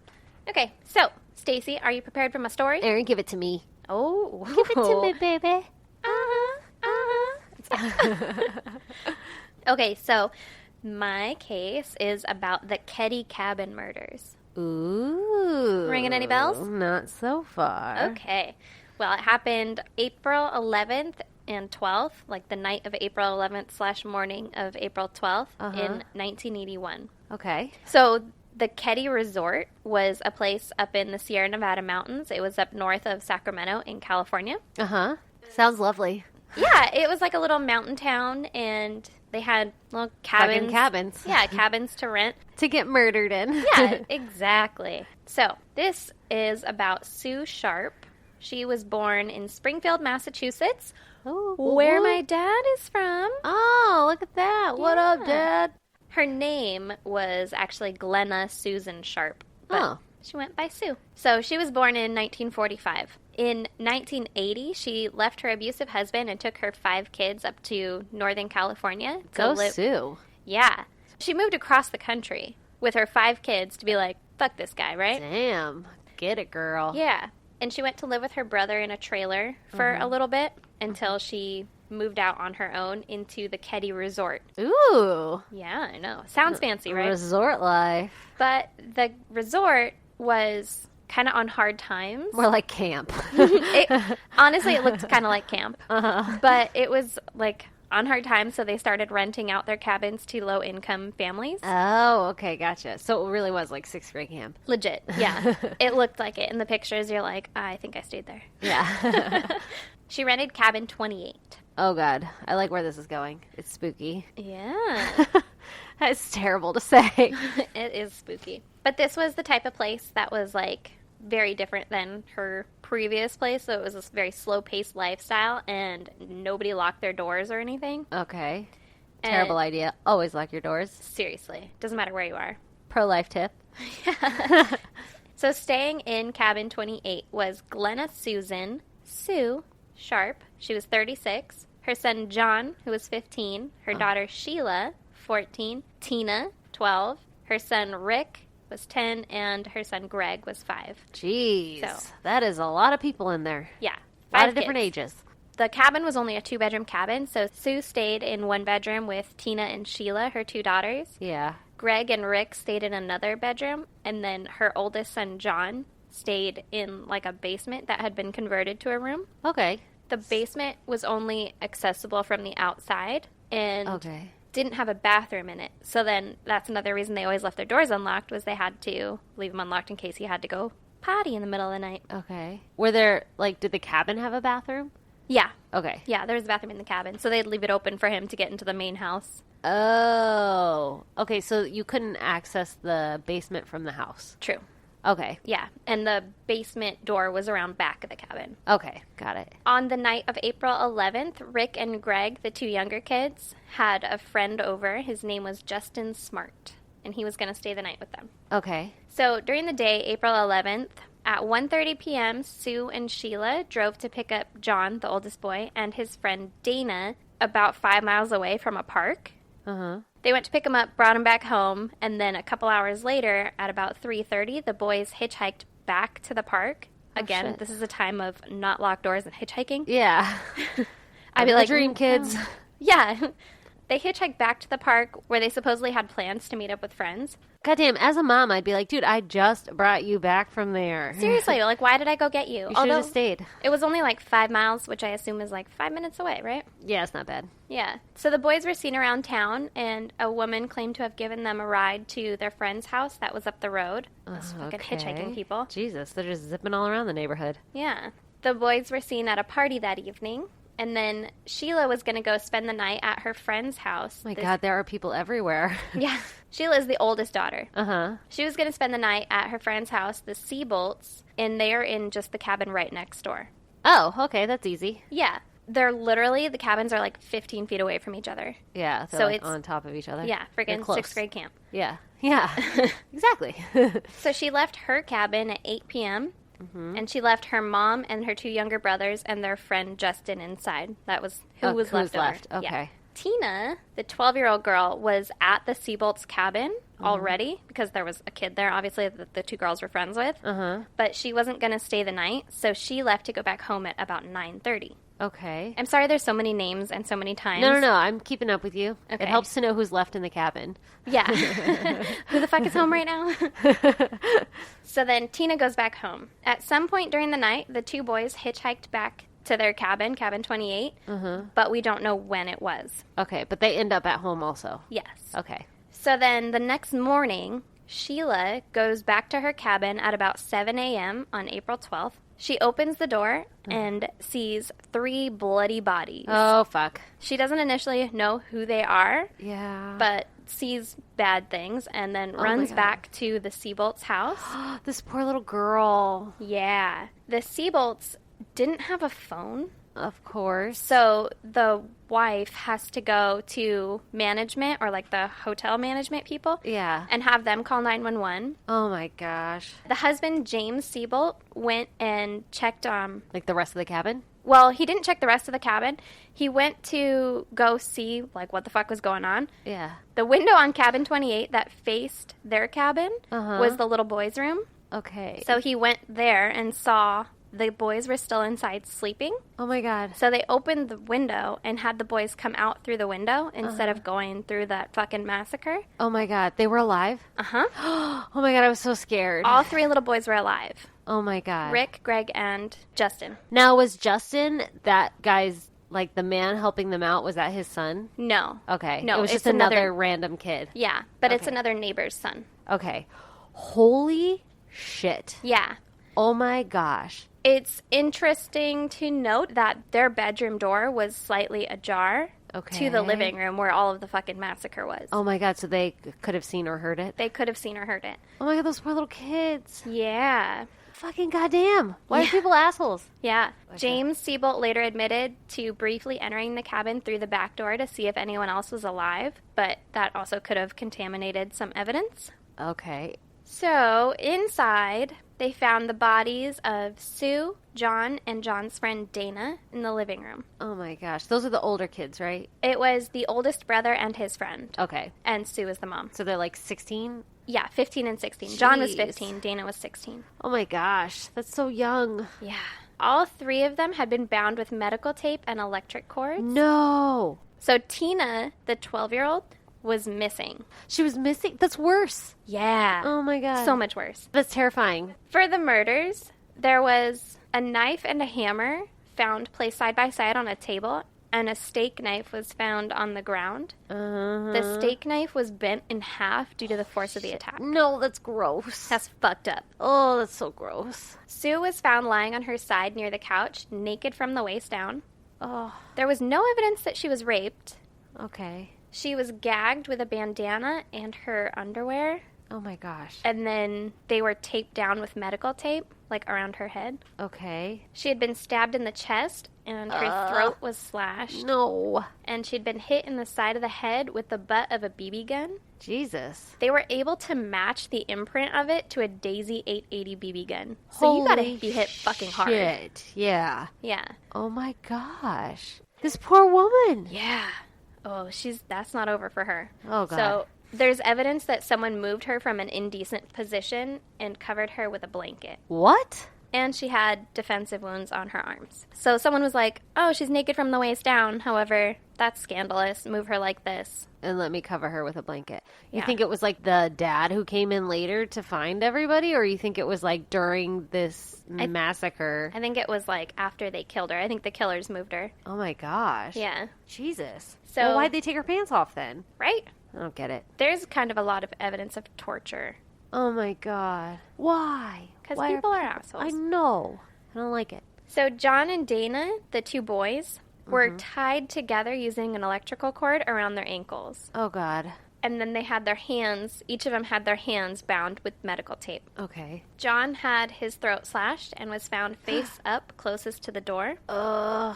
Okay, so, Stacey, are you prepared for my story? Erin, give it to me. Oh. Give it to me, baby. Okay, so my case is about the Keddie cabin murders. Ooh. Ringing any bells? Not so far. Okay. Well, it happened April 11th and 12th, like the night of April 11th / morning of April 12th in 1981. Okay. So the Keddie Resort was a place up in the Sierra Nevada mountains. It was up north of Sacramento in California. Uh-huh. Sounds lovely. Yeah, it was like a little mountain town, and they had little cabins. Fucking cabins. Yeah, cabins to rent. To get murdered in. Yeah, exactly. So this is about Sue Sharp. She was born in Springfield, Massachusetts, Ooh, where ooh. my dad is from. Oh, look at that. What up, Yeah. Dad? Her name was actually Glenna Susan Sharp, but Oh. she went by Sue. So she was born in 1945. In 1980, she left her abusive husband and took her 5 kids up to Northern California to Go live. Sue. Yeah. She moved across the country with her 5 kids to be like, fuck this guy, right? Damn. Get it, girl. Yeah. And she went to live with her brother in a trailer for a little bit until she moved out on her own into the Keddie Resort. Ooh. Yeah, I know. Sounds fancy, right? Resort life. But the resort was kind of on hard times. More like camp. Honestly, it looked kind of like camp. But it was like on hard times, so they started renting out their cabins to low-income families. Oh, okay, gotcha. So it really was like 6th grade camp. Legit, yeah. It looked like it. In the pictures, you're like, I think I stayed there. Yeah. She rented cabin 28. Oh, God. I like where this is going. It's spooky. Yeah. That's terrible to say. It is spooky. But this was the type of place that was like very different than her previous place. So it was this very slow-paced lifestyle, and nobody locked their doors or anything. Okay. And- Terrible idea. Always lock your doors. Seriously. Doesn't matter where you are. Pro-life tip. So staying in cabin 28 was Glenna Susan Sue Sharp. She was 36. Her son John, who was 15. Her daughter Sheila, 14. Tina, 12. Her son Rick was 10. And her son Greg was 5. Jeez. So- That is a lot of people in there. Yeah. A lot 5 of different kids. ages. The cabin was only a 2-bedroom cabin, so Sue stayed in 1 bedroom with Tina and Sheila, her 2 daughters. Yeah. Greg and Rick stayed in another bedroom, and then her oldest son John stayed in like a basement that had been converted to a room. Okay. The basement was only accessible from the outside and Okay. didn't have a bathroom in it. So then that's another reason they always left their doors unlocked, was they had to leave them unlocked in case he had to go potty in the middle of the night. Okay. Were there, did the cabin have a bathroom? Yeah. Okay. Yeah, there was a bathroom in the cabin, so they'd leave it open for him to get into the main house. Oh. Okay, so you couldn't access the basement from the house. True. Okay. Yeah, and the basement door was around back of the cabin. Okay. Got it. On the night of April 11th, Rick and Greg, the 2 younger kids, had a friend over. His name was Justin Smart, and he was going to stay the night with them. Okay. So during the day, April 11th, At 1:30 p.m., Sue and Sheila drove to pick up John, the oldest boy, and his friend Dana about 5 miles away from a park. Uh-huh. They went to pick him up, brought him back home, and then a couple hours later, at about 3:30, the boys hitchhiked back to the park. Again, shit. this is a time of not locked doors and hitchhiking. Yeah. I'd be like, dream kids. Yeah. They hitchhiked back to the park where they supposedly had plans to meet up with friends. Goddamn, as a mom, I'd be like, dude, I just brought you back from there. Seriously, like, why did I go get you? You should have just stayed. It was only like 5 miles, which I assume is like 5 minutes away, right? Yeah, it's not bad. Yeah. So the boys were seen around town, and a woman claimed to have given them a ride to their friend's house that was up the road. Those fucking hitchhiking people. Jesus, they're just zipping all around the neighborhood. Yeah. The boys were seen at a party that evening, and then Sheila was going to go spend the night at her friend's house. Oh my God, there are people everywhere. Yeah. Sheila is the oldest daughter. Uh-huh. She was going to spend the night at her friend's house, the Seabolts, and they're in just the cabin right next door. Oh, okay, that's easy. Yeah. They're literally, the cabins are like 15 feet away from each other. Yeah, they're So like it's- on top of each other. Yeah, They're friggin' close. 6th grade camp. Yeah, yeah, exactly. So she left her cabin at 8 p.m., and she left her mom and her 2 younger brothers and their friend Justin inside. That was who was left over. Okay. Yeah. Tina, the 12-year-old girl, was at the Seabolt's cabin already because there was a kid there, obviously, that the 2 girls were friends with. Uh-huh. But she wasn't going to stay the night, so she left to go back home at about 9:30. Okay. I'm sorry there's so many names and so many times. No, I'm keeping up with you. Okay. It helps to know who's left in the cabin. Yeah. Who the fuck is home right now? So then Tina goes back home. At some point during the night, the 2 boys hitchhiked back to their cabin 28, but we don't know when it was. Okay, but they end up at home also. Yes. Okay. So then the next morning, Sheila goes back to her cabin at about 7 a.m. on April 12th. She opens the door and sees 3 bloody bodies. Oh, fuck. She doesn't initially know who they are, Yeah. but sees bad things and then my runs God. back to the Seabolt's house. This poor little girl. Yeah. The Seabolts didn't have a phone, Of course. so the wife has to go to management or like the hotel management people Yeah. and have them call 911. Oh, my gosh. The husband, James Seabolt, went and checked Like the rest of the cabin? well, he didn't check the rest of the cabin. He went to go see like what the fuck was going on. Yeah. The window on cabin 28 that faced their cabin Uh-huh. was the little boys' room. Okay. So he went there and saw the boys were still inside sleeping. Oh, my God. So they opened the window and had the boys come out through the window instead of going through that fucking massacre. Oh, my God. They were alive? Uh-huh. Oh, my God. I was so scared. All 3 little boys were alive. Oh, my God. Rick, Greg, and Justin. Now, was Justin that guy's, like, the man helping them out? Was that his son? No. Okay. No, It was it's just another another- random kid. Yeah, but it's Okay. another neighbor's son. Okay. Holy shit. Yeah. Oh, my gosh. It's interesting to note that their bedroom door was slightly ajar to the Okay. living room where all of the fucking massacre was. Oh, my God. So they could have seen or heard it? They could have seen or heard it. Oh, my God. Those poor little kids. Yeah. Fucking goddamn. Why are people assholes? Yeah. James Seabolt later admitted to briefly entering the cabin through the back door to see if anyone else was alive, but that also could have contaminated some evidence. Okay. So, inside, they found the bodies of Sue, John, and John's friend Dana in the living room. Oh, my gosh. Those are the older kids, right? It was the oldest brother and his friend, Okay. and Sue is the mom. So they're like 16? Yeah, 15 and 16. John was Jeez. 15, Dana was 16. Oh, my gosh. That's so young. Yeah. All 3 of them had been bound with medical tape and electric cords. No. So Tina, the 12-year-old, was missing. She was missing. That's worse. Yeah. Oh, my God. So much worse. That's terrifying. For the murders, there was a knife and a hammer found placed side by side on a table, and a steak knife was found on the ground. Uh-huh. The steak knife was bent in half due to the force of the attack. No, that's gross. That's fucked up. Oh, that's so gross. Sue was found lying on her side near the couch, naked from the waist down. Oh, There was no evidence that she was raped. okay. She was gagged with a bandana and her underwear, Oh, my gosh. and then they were taped down with medical tape, like around her head. Okay. She had been stabbed in the chest, and her throat was slashed. No. And she'd been hit in the side of the head with the butt of a BB gun. Jesus. They were able to match the imprint of it to a Daisy 880 BB gun. So you gotta be hit fucking hard. Shit. Yeah. Yeah. Oh my gosh. This poor woman. Yeah. Oh, that's not over for her. Oh, God. So there's evidence that someone moved her from an indecent position and covered her with a blanket. What? And she had defensive wounds on her arms. So someone was like, oh, she's naked from the waist down. However, that's scandalous. Move her like this. And let me cover her with a blanket. You Yeah. think it was like the dad who came in later to find everybody? Or you think it was like during this massacre? I think it was like after they killed her. I think the killers moved her. Oh my gosh. Yeah. Jesus. So- Well, why'd they take her pants off then? Right? I don't get it. There's kind of a lot of evidence of torture. Oh my God. Why? Because Why people are I assholes. know. I don't like it. So John and Dana, the two boys, were tied together using an electrical cord around their ankles. Oh God. And then they had their hands, each of them had their hands bound with medical tape. Okay. John had his throat slashed and was found face up closest to the door. Ugh.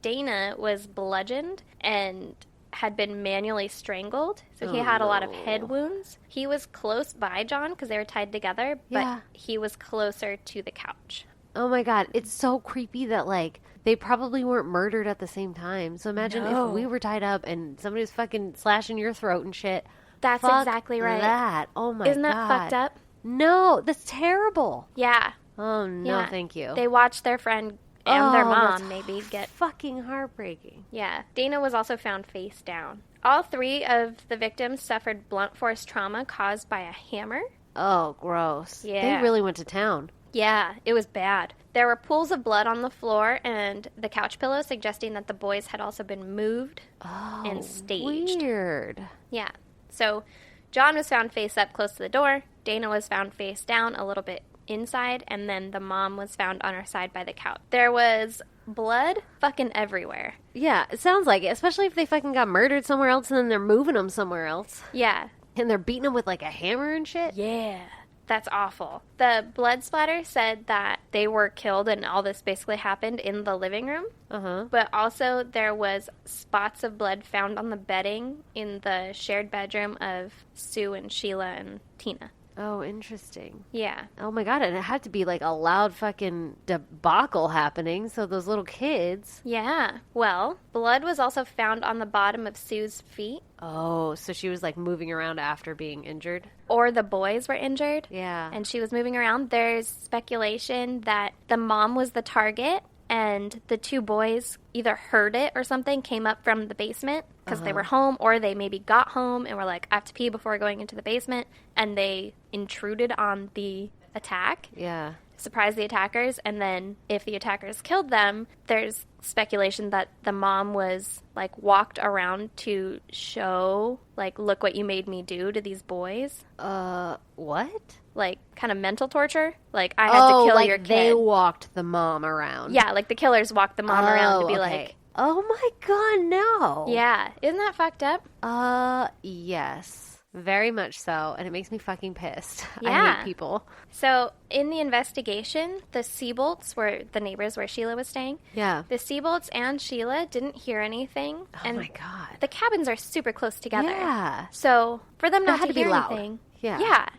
Dana was bludgeoned and had been manually strangled, so he had a lot of head wounds. He was close by John because they were tied together, but Yeah. he was closer to the couch. Oh my God. It's so creepy that like they probably weren't murdered at the same time. So imagine No. if we were tied up and somebody was fucking slashing your throat and shit. That's Fuck exactly right. that. Oh my Isn't God. that fucked up? No, that's terrible. Yeah. Oh no, Yeah. thank you. They watched their friend and their Oh, mom that's maybe get... fucking heartbreaking. Yeah. Dana was also found face down. All three of the victims suffered blunt force trauma caused by a hammer. Oh, gross. Yeah. They really went to town. Yeah, it was bad. There were pools of blood on the floor and the couch pillow, suggesting that the boys had also been moved Oh, and staged. weird. Yeah. So John was found face up close to the door. Dana was found face down a little bit inside. And then the mom was found on her side by the couch. There was blood fucking everywhere. Yeah, it sounds like it, especially if they fucking got murdered somewhere else and then they're moving them somewhere else. Yeah. And they're beating them with like a hammer and shit. Yeah. That's awful. The blood splatter said that they were killed and all this basically happened in the living room. Uh-huh. But also there was spots of blood found on the bedding in the shared bedroom of Sue and Sheila and Tina. Oh, interesting. Yeah. Oh my God, and it had to be like a loud fucking debacle happening, so those little kids... Yeah. Well, blood was also found on the bottom of Sue's feet. Oh, so she was like moving around after being injured? Or the boys were injured. Yeah. And she was moving around. There's speculation that the mom was the target and the two boys either heard it or something, came up from the basement because they were home, or they maybe got home and were like, I have to pee before going into the basement, and they intruded on the attack, Yeah. surprised the attackers, and then if the attackers killed them, there's speculation that the mom was like walked around to show like, look what you made me do to these boys. What? Like kind of mental torture. Like I had to kill like your kid. they walked the mom around. Yeah, like the killers walked the mom around to be okay. like, Oh my God, no. yeah, isn't that fucked up? Yes. Very much so, and it makes me fucking pissed. I Yeah. hate people. So in the investigation, the Seabolts were the neighbors where Sheila was staying. Yeah. The Seabolts and Sheila didn't hear anything. Oh and my God. the cabins are super close together. Yeah. So for them That not had to to be hear loud. anything. Yeah. Yeah.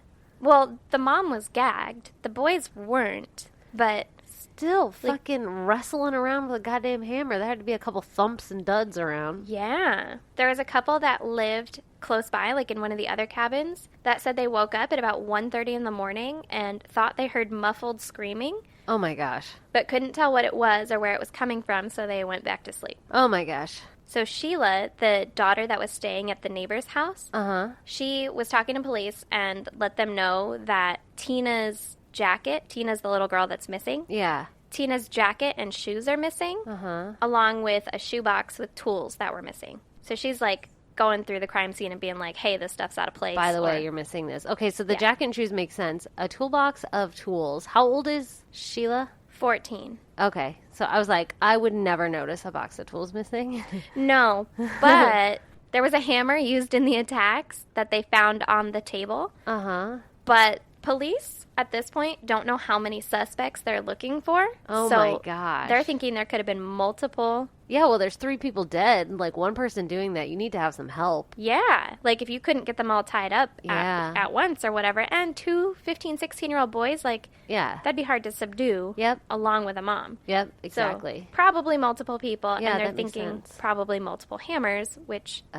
Well, the mom was gagged. The boys weren't. But Still fucking wrestling around with a goddamn hammer. There had to be a couple thumps and duds around. yeah. There was a couple that lived close by, like in one of the other cabins, that said they woke up at about 1:30 in the morning and thought they heard muffled screaming, Oh my gosh. but couldn't tell what it was or where it was coming from, so they went back to sleep. Oh my gosh. So Sheila, the daughter that was staying at the neighbor's house, Uh-huh. she was talking to police and let them know that Tina's jacket, Tina's the little girl that's missing, Yeah. Tina's jacket and shoes are missing, Uh-huh. along with a shoebox with tools that were missing. So she's like going through the crime scene and being like, hey, this stuff's out of place. By the or- way, you're missing this. Okay, so the Yeah. jacket and shoes make sense. A toolbox of tools. How old is Sheila? 14. Okay, so I was like, I would never notice a box of tools missing. No, but there was a hammer used in the attacks that they found on the table. Uh-huh. But police, at this point, don't know how many suspects they're looking for. Oh so my gosh. They're thinking there could have been multiple Yeah, well, there's 3 people dead. Like, one person doing that, you need to have some help. Yeah. Like, if you couldn't get them all tied up Yeah. at once or whatever. And 2 15, 16-year-old boys, like, Yeah. that'd be hard to subdue. Yep. Along with a mom. Yep, exactly. So, probably multiple people. Yeah, and they're that makes thinking sense. probably multiple hammers, which Oh,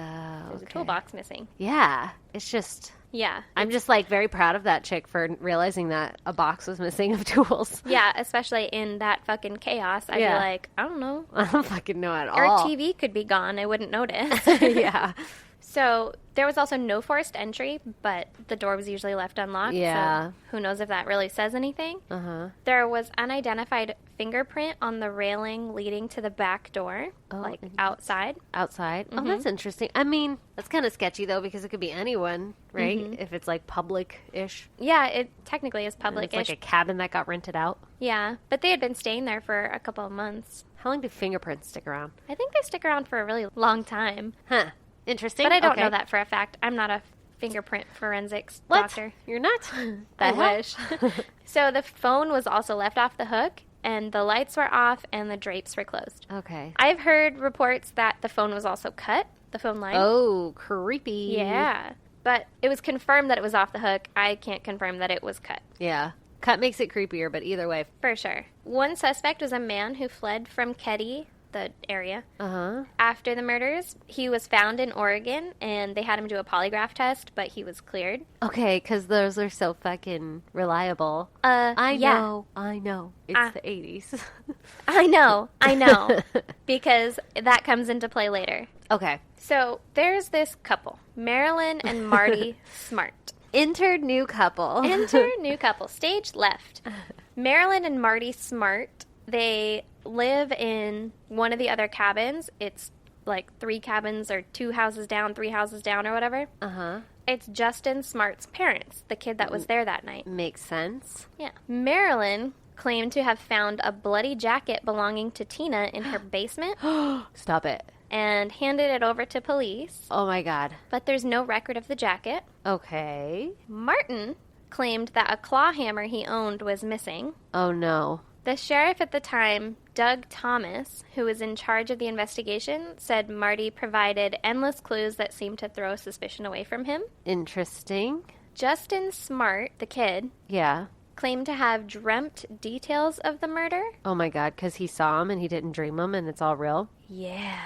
there's a okay. toolbox missing. Yeah, it's just... Yeah. I'm just, like, very proud of that chick for realizing that a box was missing of tools. Yeah, especially in that fucking chaos. I'd Yeah. be like, I don't know. I don't fucking know at Our all. TV could be gone. I wouldn't notice. Yeah. So there was also no forced entry, but the door was usually left unlocked. Yeah. So who knows if that really says anything? Uh-huh. There was unidentified fingerprint on the railing leading to the back door, like outside. Outside? Oh, that's interesting. I mean, that's kind of sketchy, though, because it could be anyone, right? If it's, like, public-ish. Yeah, it technically is And public-ish. it's like a cabin that got rented out. Yeah, but they had been staying there for a couple of months. How long do fingerprints stick around? I think they stick around for a really long time. Huh. Interesting. But I don't Okay. know that for a fact. I'm not a fingerprint forensics What? doctor. You're not? I The hell? wish. So the phone was also left off the hook, and the lights were off, and the drapes were closed. Okay. I've heard reports that the phone was also cut, the phone line. Oh, creepy. Yeah. But it was confirmed that it was off the hook. I can't confirm that it was cut. Yeah. Cut makes it creepier, but either way. For sure. One suspect was a man who fled from Keddie, the area. Uh-huh. After the murders, he was found in Oregon, and they had him do a polygraph test, but he was cleared. Okay, because those are so fucking reliable. Yeah. I know. It's the 80s. I know, because that comes into play later. Okay. So there's this couple, Marilyn and Marty Smart. Enter new couple. Enter new couple. Stage left. Marilyn and Marty Smart, they live in one of the other cabins. It's like 3 cabins or 2 houses down, 3 houses down or whatever. Uh-huh. It's Justin Smart's parents, the kid that was there that night. Makes sense. Yeah. Marilyn claimed to have found a bloody jacket belonging to Tina in her basement Stop it. and handed it over to police, Oh my god. but there's no record of the jacket. Okay. Martin claimed that a claw hammer he owned was missing. Oh no. The sheriff at the time, Doug Thomas, who was in charge of the investigation, said Marty provided endless clues that seemed to throw suspicion away from him. Interesting. Justin Smart, the kid, Yeah. claimed to have dreamt details of the murder. Oh my god, because he saw him and he didn't dream him and it's all real? Yeah.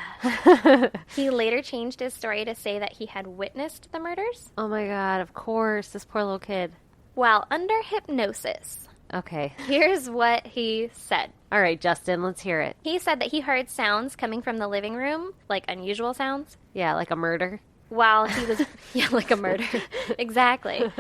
He later changed his story to say that he had witnessed the murders Oh my god, of course. This poor little kid. while under hypnosis. Okay. Here's what he said. All right, Justin, let's hear it. He said that he heard sounds coming from the living room, like unusual sounds, Yeah, like a murder. while he was... yeah, like a murder. Exactly.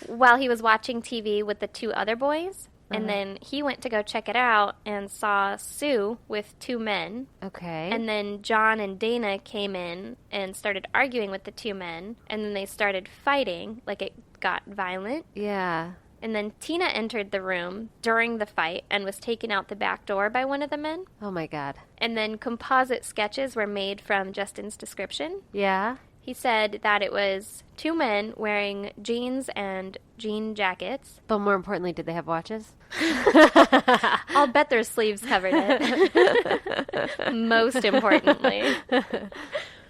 While he was watching TV with the 2 other boys. And then he went to go check it out and saw Sue with 2 men. Okay. And then John and Dana came in and started arguing with the 2 men. And then they started fighting, like it got violent. Yeah. And then Tina entered the room during the fight and was taken out the back door by one of the men. Oh my god. And then composite sketches were made from Justin's description. Yeah. He said that it was 2 men wearing jeans and jean jackets. But more importantly, did they have watches? I'll bet their sleeves covered it. Most importantly.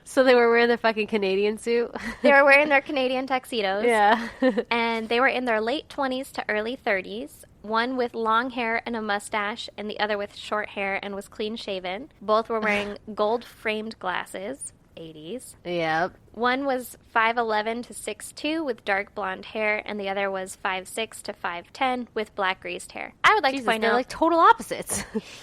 So they were wearing their fucking Canadian suit? They were wearing their Canadian tuxedos. Yeah. And they were in their late 20s to early 30s. One with long hair and a mustache, and the other with short hair and was clean shaven. Both were wearing gold-framed glasses. 80s. Yep. One was 5'11 to 6'2 with dark blonde hair, and the other was 5'6 to 5'10 with black greased hair. I would like Jesus, to point they're out... like total opposites.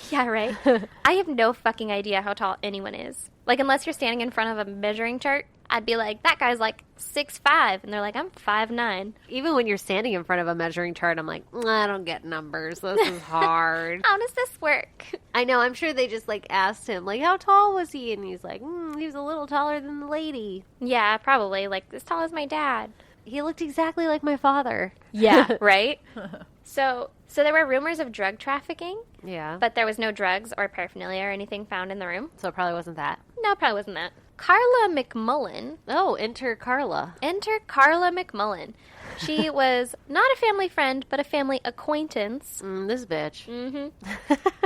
Yeah, right? I have no fucking idea how tall anyone is. Like, unless you're standing in front of a measuring chart, I'd be like, that guy's like 6'5", and they're like, I'm 5'9". Even when you're standing in front of a measuring chart, I'm like, I don't get numbers. This is hard. How does this work? I know. I'm sure they just like asked him, like, how tall was he? And he's like, he was a little taller than the lady. Yeah, probably. Like, as tall as my dad. He looked exactly like my father. Yeah, right? So there were rumors of drug trafficking, Yeah. but there was no drugs or paraphernalia or anything found in the room. So it probably wasn't that. No, probably wasn't that. Carla McMullen. Oh, enter Carla. Enter Carla McMullen. She was not a family friend, but a family acquaintance. This bitch.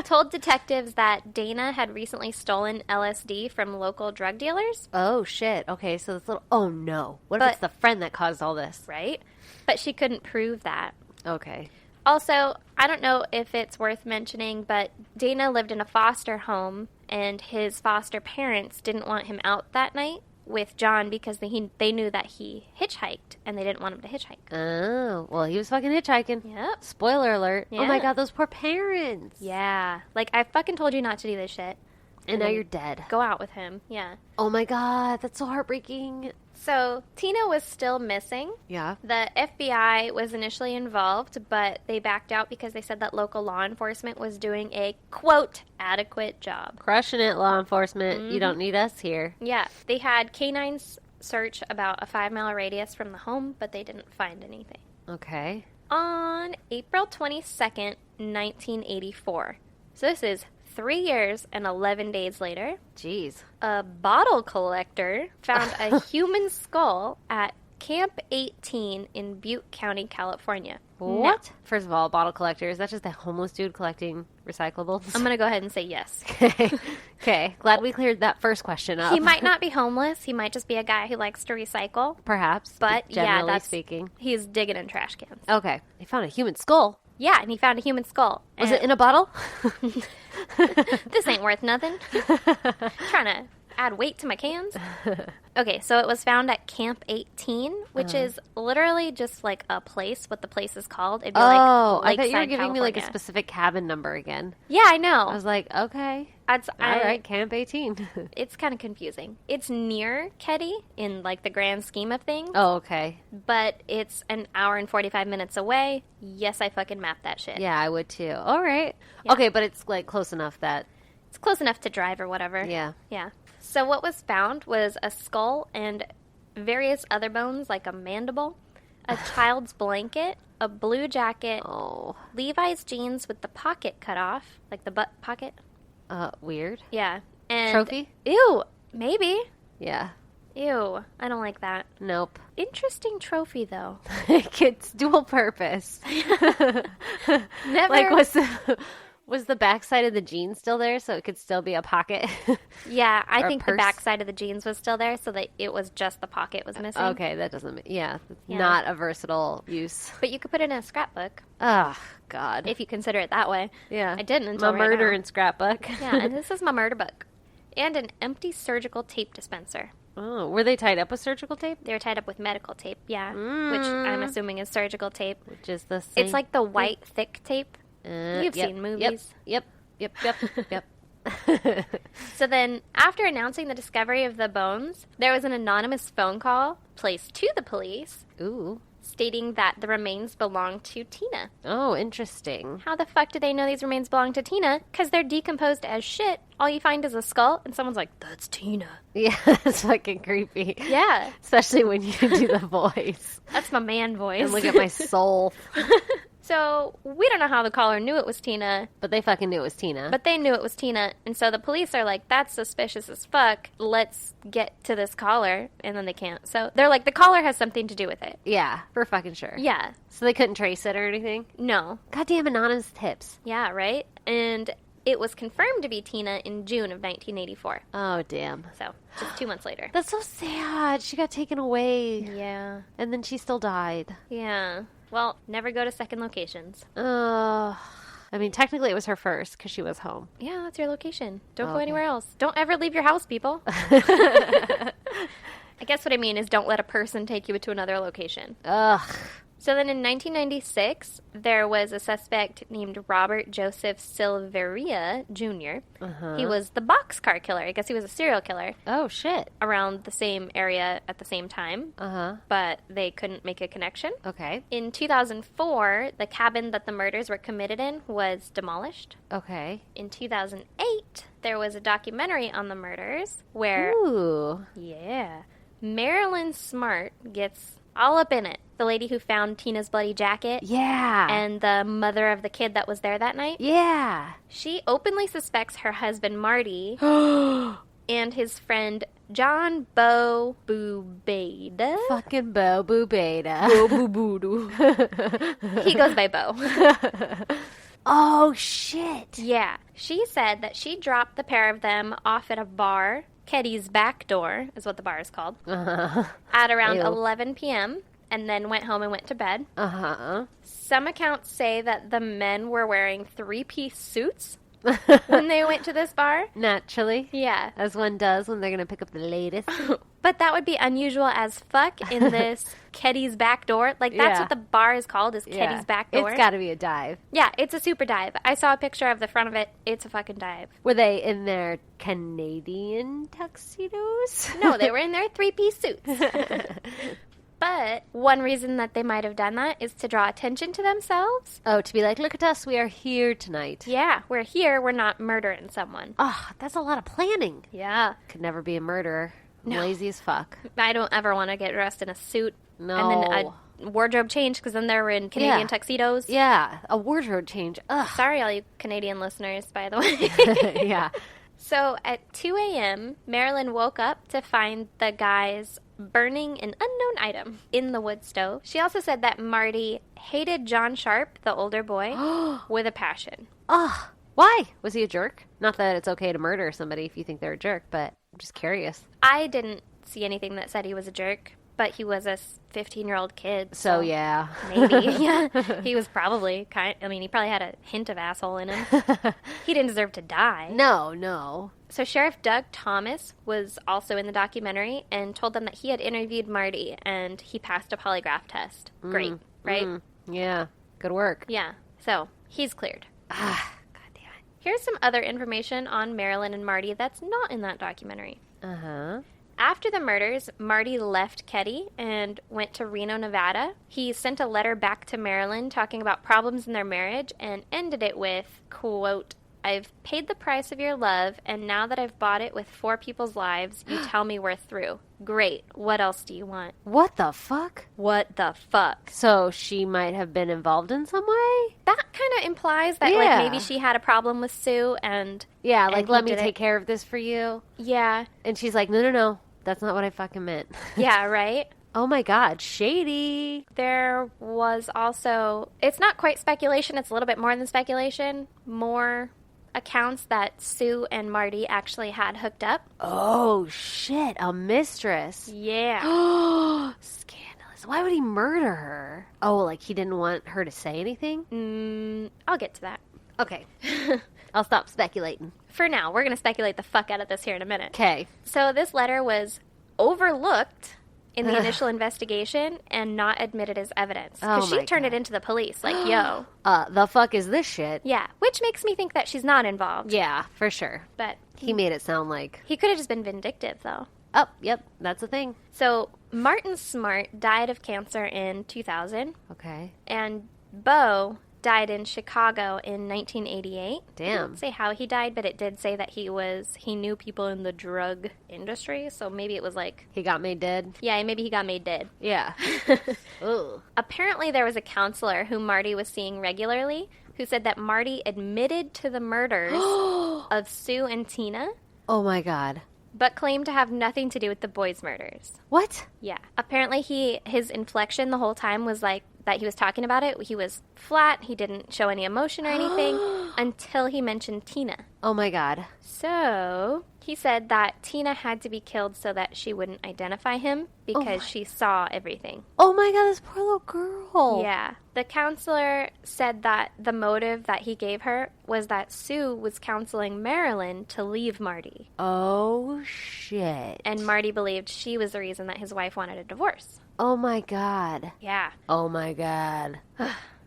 Told detectives that Dana had recently stolen LSD from local drug dealers, Oh, shit. Okay, so this little... Oh, no. What if But- it's the friend that caused all this? right? But she couldn't prove that. Okay. Also, I don't know if it's worth mentioning, but Dana lived in a foster home, and his foster parents didn't want him out that night with John because they knew that he hitchhiked, and they didn't want him to hitchhike. Oh, well, he was fucking hitchhiking. Yep. Spoiler alert. Oh, my Yeah. God, those poor parents. Yeah. Like, I fucking told you not to do this shit. And now then you're dead. Go out with him. Yeah. Oh, my God. That's so heartbreaking. So, Tina was still missing. Yeah. The FBI was initially involved, but they backed out because they said that local law enforcement was doing a, quote, adequate job. Crushing it, law enforcement. You don't need us here. Yeah, they had canines search about a 5-mile radius from the home, but they didn't find anything. Okay. On April 22nd, 1984, so this is 3 years and 11 days later, Jeez. a bottle collector found a human skull at Camp 18 in Butte County, California. What? First of all, bottle collector. Is that just a homeless dude collecting recyclables? I'm going to go ahead and say yes. Okay. Glad we cleared that first question up. He might not be homeless. He might just be a guy who likes to recycle. Perhaps. But generally yeah, speaking. he's digging in trash cans. Okay. They found a human skull. Yeah, and he found a human skull. Was it in a bottle? This ain't worth nothing. Trying to add weight to my cans. Okay, so it was found at Camp 18, which is literally just like a place, what the place is called. It'd be Oh, like I thought you were Lakeside, giving me like a California. specific cabin number again. Yeah, I know. I was like, okay. All All right, Camp 18. It's kind of confusing. It's near Keddie in like the grand scheme of things, Oh, okay. but it's an hour and 45 minutes away. Yes, I fucking mapped that shit. Yeah, I would too. All right. Yeah. Okay, but it's like close enough that, It's close enough to drive or whatever. yeah. Yeah. So what was found was a skull and various other bones like a mandible, a child's blanket, a blue jacket, Oh, Levi's jeans with the pocket cut off, like the butt pocket. weird. Yeah. And Trophy? Ew, maybe. Yeah. Ew, I don't like that. Nope. Interesting trophy though. It's dual purpose. Never. Like, was the backside of the jeans still there so it could still be a pocket? Yeah, I or a think the purse? backside of the jeans was still there, so that it was just the pocket was missing. Okay, that doesn't, yeah. Yeah. Not a versatile use. But you could put it in a scrapbook Oh, God. if you consider it that way. Yeah. I didn't until My right murder now. and scrapbook. Yeah, and this is my murder book. And an empty surgical tape dispenser. Oh, were they tied up with surgical tape? They were tied up with medical tape, yeah. Which I'm assuming is surgical tape. Which is the same. It's like the white, thick tape. You've Yep, seen movies. Yep. Yep. So then, after announcing the discovery of the bones, there was an anonymous phone call placed to the police Ooh. stating that the remains belonged to Tina. Oh, interesting. How the fuck do they know these remains belong to Tina? Because they're decomposed as shit. All you find is a skull, and someone's like, that's Tina. Yeah, it's fucking creepy. Yeah, Especially when you do the voice. that's my man voice. And look at my soul. So, we don't know how the caller knew it was Tina, But they fucking knew it was Tina. but they knew it was Tina. And so the police are like, that's suspicious as fuck. Let's get to this caller. And then they can't. So they're like, the caller has something to do with it. Yeah, for fucking sure. Yeah. So they couldn't trace it or anything? No. Goddamn anonymous tips. Yeah, right? And it was confirmed to be Tina in June of 1984. Oh, damn. So, just 2 months later. That's so sad. She got taken away. Yeah. And then she still died. Yeah. Well, never go to second locations. I mean, technically it was her first because she was home. Yeah, that's your location. Don't go Okay. anywhere else. Don't ever leave your house, people. I guess what I mean is don't let a person take you to another location. Ugh. So then in 1996, there was a suspect named Robert Joseph Silveria Jr. He was the boxcar killer. I guess he was a serial killer Oh, shit. around the same area at the same time, Uh-huh. but they couldn't make a connection. Okay. In 2004, the cabin that the murders were committed in was demolished. Okay. In 2008, there was a documentary on the murders where, Ooh. yeah, Marilyn Smart gets all up in it. The lady who found Tina's bloody jacket. Yeah. And the mother of the kid that was there that night. Yeah. She openly suspects her husband, Marty, and his friend, John Bo Bubeda. Fucking Bo Bubeda. He goes by Bo. Oh, shit. Yeah. She said that she dropped the pair of them off at a bar, Keddie's back door, is what the bar is called, at around 11 p.m., and then went home and went to bed. Some accounts say that the men were wearing three-piece suits when they went to this bar. Naturally. Yeah. As one does when they're going to pick up the latest. But that would be unusual as fuck in this Keddie's back door. Like, that's what the bar is called, is Keddie's back door. It's got to be a dive. Yeah, it's a super dive. I saw a picture of the front of it. It's a fucking dive. Were they in their Canadian tuxedos? No, they were in their three-piece suits. But one reason that they might have done that is to draw attention to themselves. Oh, to be like, look at us, we are here tonight. Yeah, we're here, we're not murdering someone. Oh, that's a lot of planning. Yeah. Could never be a murderer. I'm No. lazy as fuck. I don't ever want to get dressed in a suit. No. And then a wardrobe change, because then they were in Canadian tuxedos. Yeah, a wardrobe change. Ugh. Sorry, all you Canadian listeners, by the way. Yeah. So at 2 a.m., Marilyn woke up to find the guys burning an unknown item in the wood stove. She also said that Marty hated John Sharp, the older boy, with a passion. Ugh. Why? Was he a jerk? Not that it's okay to murder somebody if you think they're a jerk, but I'm just curious. I didn't see anything that said he was a jerk, but he was a 15-year-old kid. So yeah. Maybe. Yeah. He was probably he probably had a hint of asshole in him. He didn't deserve to die. No. So Sheriff Doug Thomas was also in the documentary and told them that he had interviewed Marty and he passed a polygraph test. Great, right? Yeah. Good work. Yeah. So he's cleared. Ah, God damn it. Here's some other information on Marilyn and Marty that's not in that documentary. Uh-huh. After the murders, Marty left Keddie and went to Reno, Nevada. He sent a letter back to Marilyn talking about problems in their marriage and ended it with, quote, "I've paid the price of your love, and now that I've bought it with 4 people's lives, you tell me we're through. Great. What else do you want?" What the fuck? What the fuck? So she might have been involved in some way? That kind of implies that, like, maybe she had a problem with Sue and... Yeah, and like, he let me did it. take care of this for you. Yeah. And she's like, no. That's not what I fucking meant. Yeah, right? Oh my God, shady. There was also... It's not quite speculation. It's a little bit more than speculation. More accounts that Sue and Marty actually had hooked up. Oh, shit. A mistress. Yeah. Scandalous. Why would he murder her? Oh, like he didn't want her to say anything? I'll get to that. Okay. I'll stop speculating. For now, we're going to speculate the fuck out of this here in a minute. Okay. So this letter was overlooked in the initial investigation and not admitted as evidence. Because Oh she my turned God. it into the police, like, yo. The fuck is this shit? Yeah, which makes me think that she's not involved. Yeah, for sure. But He made it sound like, he could have just been vindictive, though. oh, yep, that's a thing. So Martin Smart died of cancer in 2000, Okay. and Bo died in Chicago in 1988. Damn. It didn't say how he died, but it did say that he knew people in the drug industry, so maybe it was like, He got made dead? yeah, maybe he got made dead. Yeah. Ooh. Apparently there was a counselor who Marty was seeing regularly who said that Marty admitted to the murders of Sue and Tina, Oh my God. but claimed to have nothing to do with the boys' murders. What? Yeah. Apparently his inflection the whole time was like that he was talking about it. He was flat. He didn't show any emotion or anything until he mentioned Tina. Oh my God. So he said that Tina had to be killed so that she wouldn't identify him because she saw everything. Oh my God, this poor little girl. Yeah. The counselor said that the motive that he gave her was that Sue was counseling Marilyn to leave Marty. Oh shit. And Marty believed she was the reason that his wife wanted a divorce. Oh my God. Yeah. Oh my God.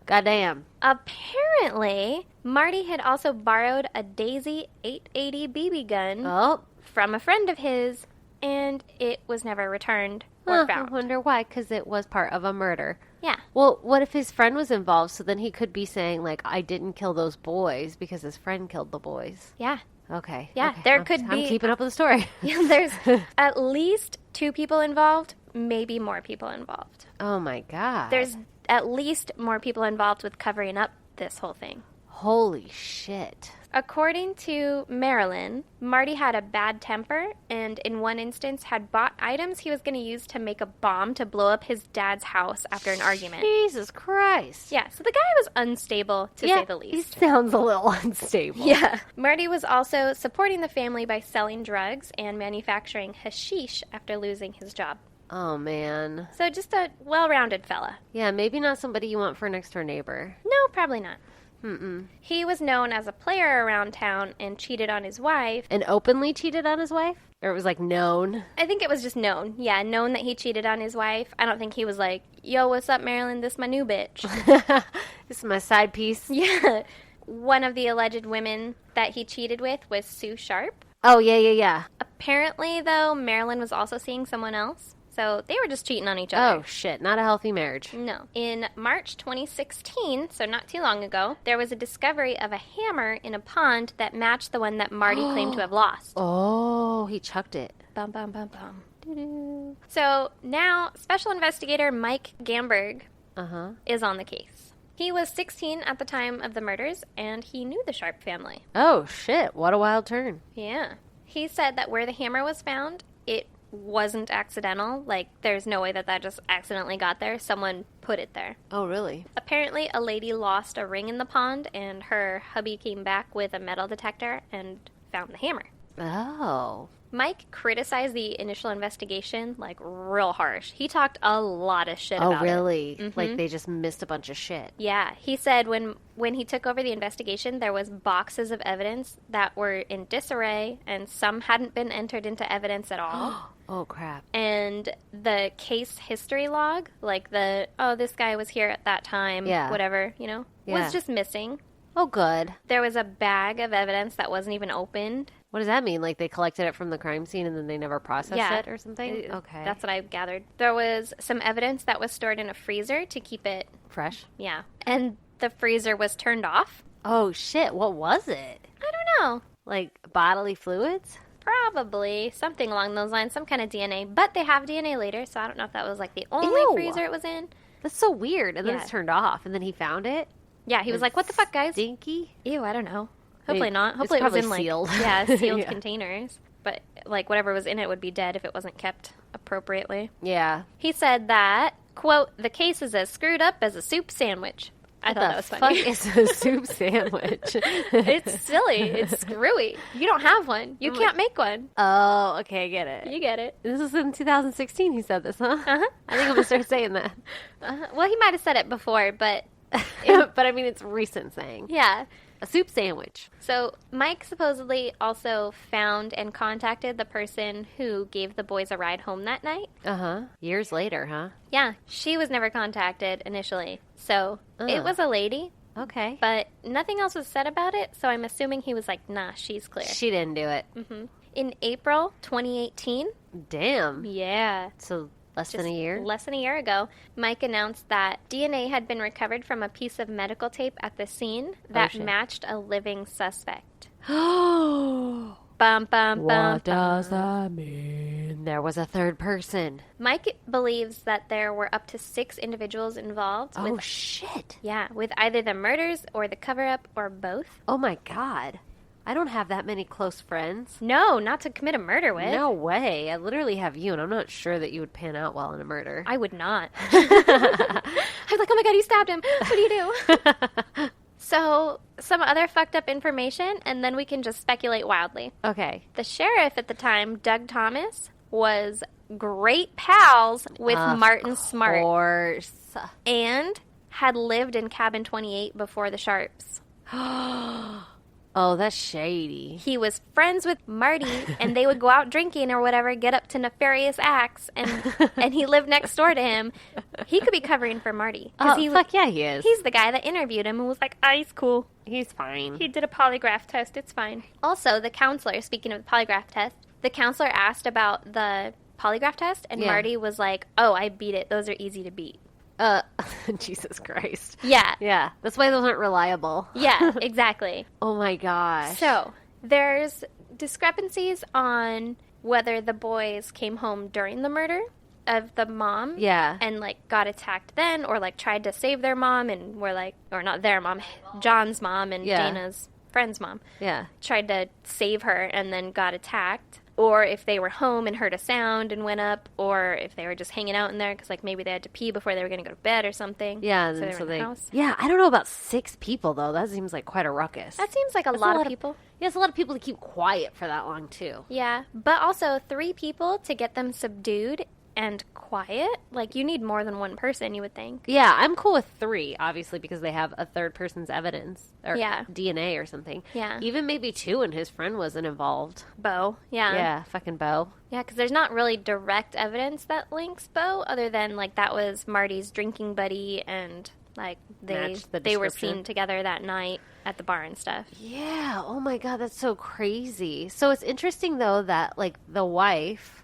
Goddamn. Apparently, Marty had also borrowed a Daisy 880 BB gun Oh. from a friend of his, and it was never returned or I found. wonder why, because it was part of a murder. Yeah. Well, what if his friend was involved? So then he could be saying, like, I didn't kill those boys because his friend killed the boys. Yeah. Okay. Yeah, okay. there I'm could be- keeping up with the story. Yeah, there's at least 2 people involved, maybe more people involved. Oh, my God. There's at least more people involved with covering up this whole thing. Holy shit. According to Marilyn, Marty had a bad temper and in one instance had bought items he was going to use to make a bomb to blow up his dad's house after an argument. Jesus Christ. Yeah, so the guy was unstable, to say the least. He sounds a little unstable. Yeah. Marty was also supporting the family by selling drugs and manufacturing hashish after losing his job. Oh, man. So just a well-rounded fella. Yeah, maybe not somebody you want for a next-door neighbor. No, probably not. Mm-mm. He was known as a player around town and cheated on his wife. And openly cheated on his wife? Or it was, like, known? I think it was just known. Yeah, known that he cheated on his wife. I don't think he was like, yo, what's up, Marilyn? This my new bitch. This is my side piece. Yeah. One of the alleged women that he cheated with was Sue Sharp. Oh, yeah. Apparently, though, Marilyn was also seeing someone else. So they were just cheating on each other. Oh, shit. Not a healthy marriage. No. In March 2016, so not too long ago, there was a discovery of a hammer in a pond that matched the one that Marty claimed to have lost. Oh, he chucked it. Bum, bum, bum, bum. Doo-doo. So now, Special Investigator Mike Gamberg is on the case. He was 16 at the time of the murders, and he knew the Sharp family. Oh, shit. What a wild turn. Yeah. He said that where the hammer was found, it wasn't accidental. Like, there's no way that just accidentally got there. Someone put it there. Oh, really? Apparently, a lady lost a ring in the pond, and her hubby came back with a metal detector and found the hammer. Oh. Mike criticized the initial investigation, like, real harsh. He talked a lot of shit about it. Oh, really? Mm-hmm. Like, they just missed a bunch of shit. Yeah. He said when he took over the investigation, there was boxes of evidence that were in disarray, and some hadn't been entered into evidence at all. Oh, crap. And the case history log, like this guy was here at that time, whatever, was just missing. Oh, good. There was a bag of evidence that wasn't even opened. What does that mean? Like, they collected it from the crime scene and then they never processed it or something? Okay. That's what I gathered. There was some evidence that was stored in a freezer to keep it fresh. Yeah. And the freezer was turned off. Oh, shit. What was it? I don't know. Like, bodily fluids? Probably. Something along those lines. Some kind of DNA. But they have DNA later, so I don't know if that was, like, the only freezer it was in. That's so weird. And then it's turned off. And then he found it? Yeah, he was like, what the fuck, guys? Stinky? Ew, I don't know. Hopefully not. Hopefully it was in, like, sealed. Sealed containers. But, like, whatever was in it would be dead if it wasn't kept appropriately. Yeah. He said that, quote, the case is as screwed up as a soup sandwich. I thought that was funny. What the fuck is a soup sandwich? It's silly. It's screwy. You don't have one. You can't make one. Oh, okay, I get it. You get it. This is in 2016 he said this, huh? Uh-huh. I think I'm going to start saying that. Well, he might have said it before, but... but I mean, it's recent saying. Yeah. A soup sandwich. So Mike supposedly also found and contacted the person who gave the boys a ride home that night. Uh-huh. Years later, huh? Yeah. She was never contacted initially. So it was a lady. Okay. But nothing else was said about it, so I'm assuming he was like, nah, she's clear. She didn't do it. Mm-hmm. In April 2018. Damn. Yeah. So... Less than a year? Less than a year ago, Mike announced that DNA had been recovered from a piece of medical tape at the scene that matched a living suspect. Bum, bum, bum, what does that mean? There was a third person. Mike believes that there were up to 6 individuals involved. Oh, shit. Yeah, with either the murders or the cover-up or both. Oh, my God. I don't have that many close friends. No, not to commit a murder with. No way. I literally have you, and I'm not sure that you would pan out well in a murder. I would not. I'm like, oh my God, you stabbed him. What do you do? So, some other fucked up information, and then we can just speculate wildly. Okay. The sheriff at the time, Doug Thomas, was great pals with Martin Smart. Of course. And had lived in Cabin 28 before the Sharps. Oh, that's shady. He was friends with Marty, and they would go out drinking or whatever, get up to nefarious acts, and he lived next door to him. He could be covering for Marty. Fuck yeah, he is. He's the guy that interviewed him and was like, he's cool. He's fine. He did a polygraph test. It's fine. Also, the counselor, speaking of the polygraph test, the counselor asked about the polygraph test, and Marty was like, I beat it. Those are easy to beat. Jesus Christ. Yeah. Yeah. That's why those aren't reliable. Yeah, exactly. Oh my gosh. So, there's discrepancies on whether the boys came home during the murder of the mom. Yeah. And, like, got attacked then, or, like, tried to save their mom and were, like, or not their mom, John's mom and Dana's friend's mom. Yeah. Tried to save her and then got attacked. Or if they were home and heard a sound and went up, or if they were just hanging out in there because, like, maybe they had to pee before they were going to go to bed or something. Yeah, so and they so were in the house. Yeah, I don't know about 6 people, though. That seems like quite a ruckus. That seems like a lot of people. Yeah, it's a lot of people to keep quiet for that long, too. Yeah, but also 3 people to get them subdued and quiet. Like, you need more than one person, you would think. Yeah, I'm cool with 3, obviously, because they have a third person's evidence or Yeah. DNA or something. Yeah. Even maybe 2 and his friend wasn't involved. Bo, yeah. Yeah, fucking Bo. Yeah, because there's not really direct evidence that links Bo, other than, like, that was Marty's drinking buddy and, like, Matched the they were description. seen together that night at the bar and stuff. Yeah, oh my god, that's so crazy. So it's interesting, though, that, like, the wife,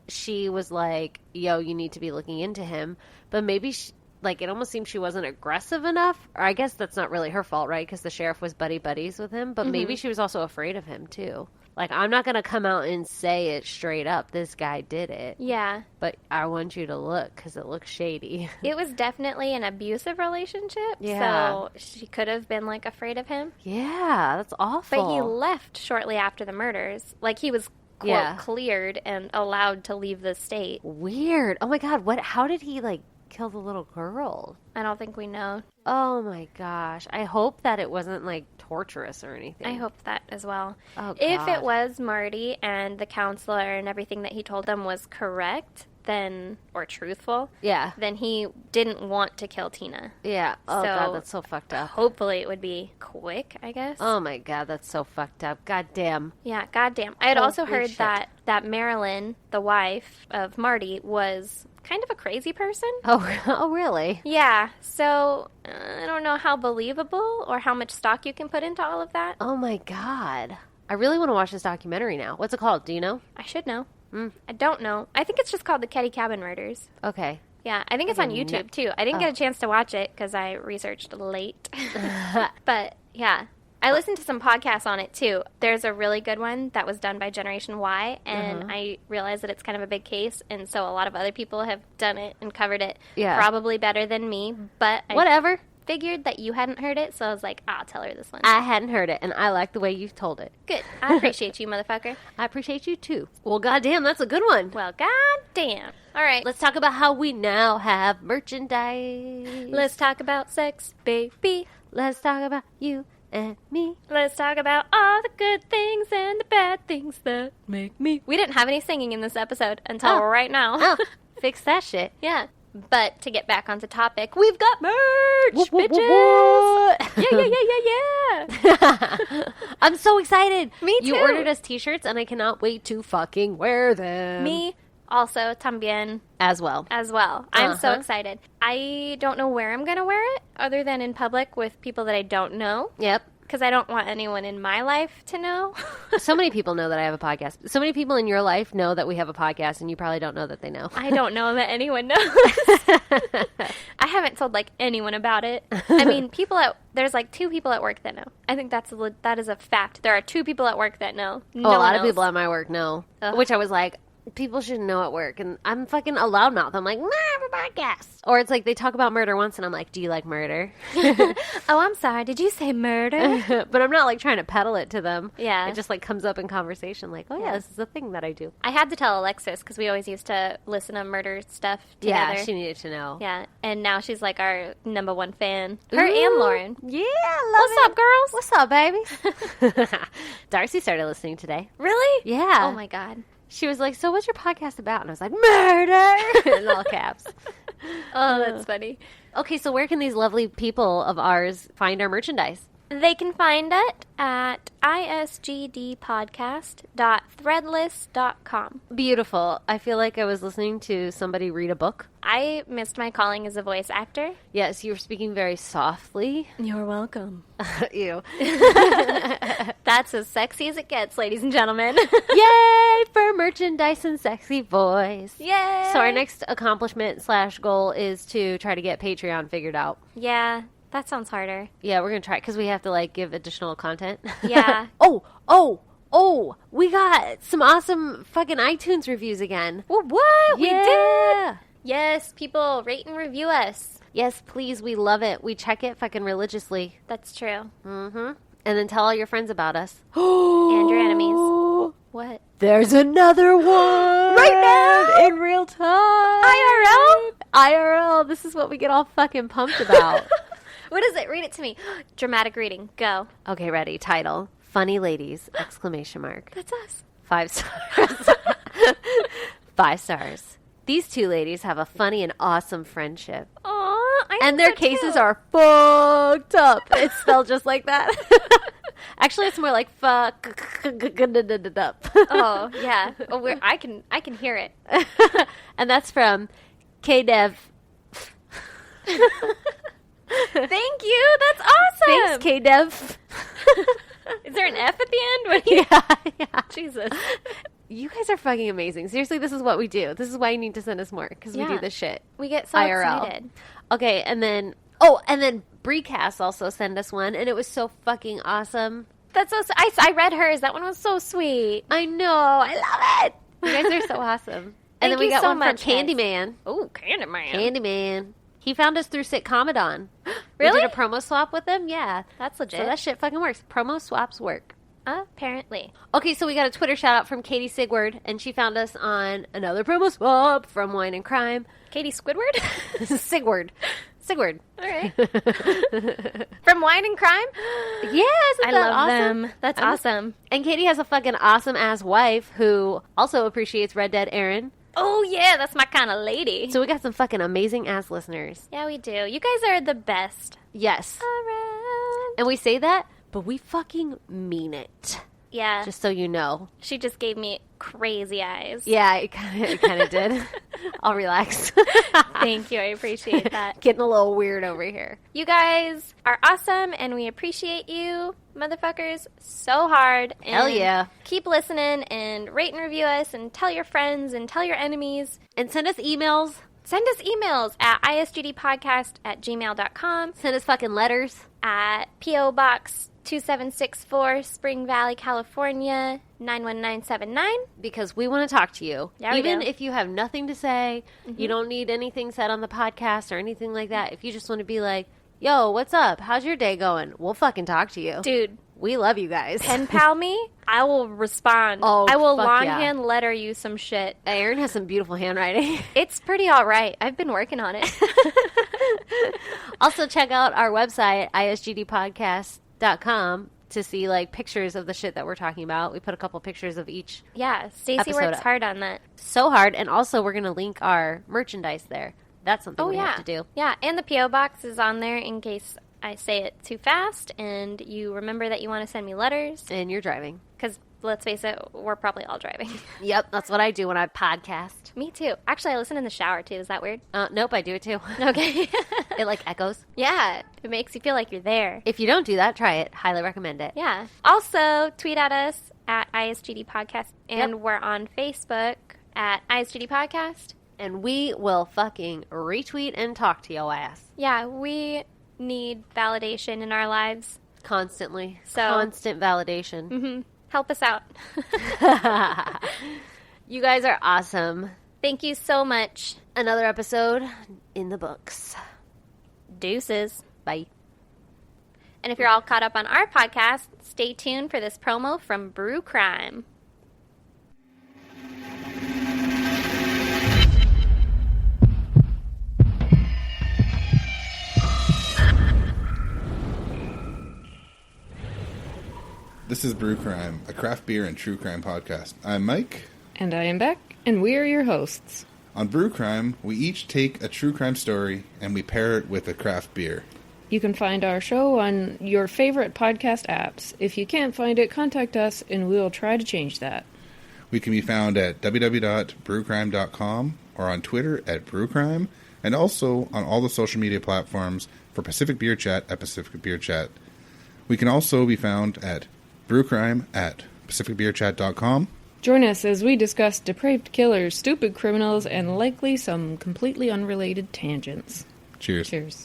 she was like, yo, you need to be looking into him. But maybe, like, it almost seems she wasn't aggressive enough. Or I guess that's not really her fault, right? Because the sheriff was buddies with him. But maybe she was also afraid of him, too. Like, I'm not going to come out and say it straight up. This guy did it. Yeah. But I want you to look because it looks shady. It was definitely an abusive relationship. Yeah. So she could have been, like, afraid of him. Yeah, that's awful. But he left shortly after the murders. Like, he was, quote, cleared and allowed to leave the state. Weird. Oh my god, how did he, like, kill the little girl? I don't think we know. Oh my gosh. I hope that it wasn't, like, torturous or anything. I hope that as well. Oh, If God. it was Marty and the counselor and everything that he told them was correct, then, or truthful, Yeah. then he didn't want to kill Tina. Yeah. Oh So- god, that's so fucked up. Hopefully it would be quick, I guess. Oh my god, that's so fucked up. God damn. Yeah, goddamn. I had also Holy heard shit. that Marilyn, the wife of Marty, was kind of a crazy person. Oh really? Yeah, so I don't know how believable or how much stock you can put into all of that. Oh my god. I really want to watch this documentary now. What's it called? Do you know? I should know. I don't know. I think it's just called the Keddie Cabin Murders. Okay. Yeah, I think it's on Okay, YouTube too. I didn't get a chance to watch it because I researched late. But yeah, I listened to some podcasts on it too. There's a really good one that was done by Generation Y, and I realized that it's kind of a big case, and so a lot of other people have done it and covered it probably better than me. But I Whatever. figured that you hadn't heard it, so I was like, I'll tell her this one. I hadn't heard it, and I like the way you told it. Good. I appreciate you, motherfucker. I appreciate you too. Well, goddamn, that's a good one. Well, goddamn. All right, Let's talk about how we now have merchandise. let's talk about sex, baby. Let's talk about you and me. Let's talk about all the good things and the bad things that make me. We didn't have any singing in this episode until Oh. right now. Oh, fix that shit. Yeah. But to get back onto topic, we've got merch, What, what, bitches. what, what? Yeah. I'm so excited. Me You too. ordered us t-shirts, and I cannot wait to fucking wear them. Me also, tambien as well. as well. I'm so Uh-huh. excited. I don't know where I'm going to wear it other than in public with people that I don't know. Yep. Because I don't want anyone in my life to know. So many people know that I have a podcast. So many people in your life know that we have a podcast, and you probably don't know that they know. I don't know that anyone knows. I haven't told like anyone about it. I mean, there's like 2 people at work that know. I think that is a fact. There are 2 people at work that know. No a lot one of knows. people at my work know. Ugh. Which I was like, people should know at work. And I'm fucking a loudmouth. I'm like, nah, I have a podcast. Or it's like they talk about murder once, and I'm like, do you like murder? Oh, I'm sorry. Did you say murder? But I'm not like trying to peddle it to them. Yeah. It just like comes up in conversation like, oh yeah, this is a thing that I do. I had to tell Alexis because we always used to listen to murder stuff together. Yeah, she needed to know. Yeah, and now she's like our number 1 fan. Her and Lauren. Yeah, love What's up, girls? What's up, baby? Darcy started listening today. Really? Yeah. Oh my god. She was like, so what's your podcast about? And I was like, murder! In all caps. Oh, that's funny. Okay, so where can these lovely people of ours find our merchandise? They can find it at isgdpodcast.threadless.com. Beautiful. I feel like I was listening to somebody read a book. I missed my calling as a voice actor. Yes, you were speaking very softly. You're welcome. Ew. That's as sexy as it gets, ladies and gentlemen. Yay for merchandise and sexy voice. Yay! So our next accomplishment / goal is to try to get Patreon figured out. Yeah, that sounds harder. Yeah, we're going to try because we have to like give additional content. Yeah. Oh, we got some awesome fucking iTunes reviews again. What? We Yeah. did? Yes, people, rate and review us. Yes, please. We love it. We check it fucking religiously. That's true. Mm-hmm. And then tell all your friends about us. And your enemies. What? There's another one right now in real time. IRL? IRL. This is what we get all fucking pumped about. What is it? Read it to me. Dramatic reading. Go. Okay, ready. Title. Funny ladies, ! That's us. 5 stars. 5 stars. These two ladies have a funny and awesome friendship. Aw, I And their cases are fucked up. It's spelled just like that. Actually, it's more like fuck up. Oh, yeah. Oh, I can hear it. And that's from KDev. Thank you. That's awesome. Thanks, KDev. Is there an F at the end? What do you... Yeah. Jesus. You guys are fucking amazing. Seriously, this is what we do. This is why you need to send us more, because we Yeah. do this shit. We get so IRL. excited. Okay, and then Breecast also sent us one, and it was so fucking awesome. That's so... I read hers. That one was so sweet. I know. I love it. You guys are so awesome. And Thank then we you got so one much, from guys. Candyman. Oh, Candyman. Candyman. He found us through Sitcomedon. Really? We did a promo swap with him. Yeah. That's legit. So that shit fucking works. Promo swaps work. Apparently. Okay, so we got a Twitter shout out from Katie Sigward, and she found us on another promo swap from Wine and Crime. Katie Squidward? Sigward. Sigward. All right. From Wine and Crime? Yes, I love them. That's awesome. And Katie has a fucking awesome ass wife who also appreciates Red Dead Erin. Oh, yeah. That's my kind of lady. So we got some fucking amazing ass listeners. Yeah, we do. You guys are the best. Yes. Around. And we say that, but we fucking mean it. Yeah. Just so you know. She just gave me crazy eyes. Yeah, it kind of did. I'll relax. Thank you. I appreciate that. Getting a little weird over here. You guys are awesome, and we appreciate you, motherfuckers, so hard. And Hell yeah. Keep listening and rate and review us and tell your friends and tell your enemies. And send us emails. Send us emails at isgdpodcast@gmail.com, Send us fucking letters. at P.O. Box 2764, Spring Valley, California, 91979. Because we want to talk to you. Yeah, we Even do. if you have nothing to say, you don't need anything said on the podcast or anything like that. If you just want to be like, yo, what's up? How's your day going? We'll fucking talk to you. Dude, We love you guys. pen pal me, I will respond. Oh, I will fuck longhand letter you some shit. Erin has some beautiful handwriting. It's pretty all right. I've been working on it. Also, check out our website, isgdpodcast.com, to see like pictures of the shit that we're talking about. We put a couple pictures of each. Yeah, Stacey Episode works up. hard on that. So hard. And also, we're going to link our merchandise there. That's something we have to do. Yeah, and the P.O. Box is on there in case I say it too fast and you remember that you want to send me letters. And you're driving. Because, let's face it, we're probably all driving. Yep, that's what I do when I podcast. Me too. Actually, I listen in the shower too. Is that weird? Nope, I do it too. Okay. It like echoes. Yeah, it makes you feel like you're there. If you don't do that, try it. Highly recommend it. Yeah. Also, tweet at us at ISGD Podcast. And we're on Facebook at ISGD Podcast. And we will fucking retweet and talk to your ass. Yeah, we need validation in our lives. Constantly. So- Constant validation. Mm-hmm. Help us out. You guys are awesome. Thank you so much. Another episode in the books. Deuces. Bye. And if you're all caught up on our podcast, stay tuned for this promo from Brew Crime. This is Brew Crime, a craft beer and true crime podcast. I'm Mike. And I am Beck, and we are your hosts. On Brew Crime, we each take a true crime story and we pair it with a craft beer. You can find our show on your favorite podcast apps. If you can't find it, contact us and we'll try to change that. We can be found at www.brewcrime.com or on Twitter at brewcrime, and also on all the social media platforms for Pacific Beer Chat at Pacific Beer Chat. We can also be found at brewcrime at pacificbeerchat.com. Join us as we discuss depraved killers, stupid criminals, and likely some completely unrelated tangents. Cheers. Cheers.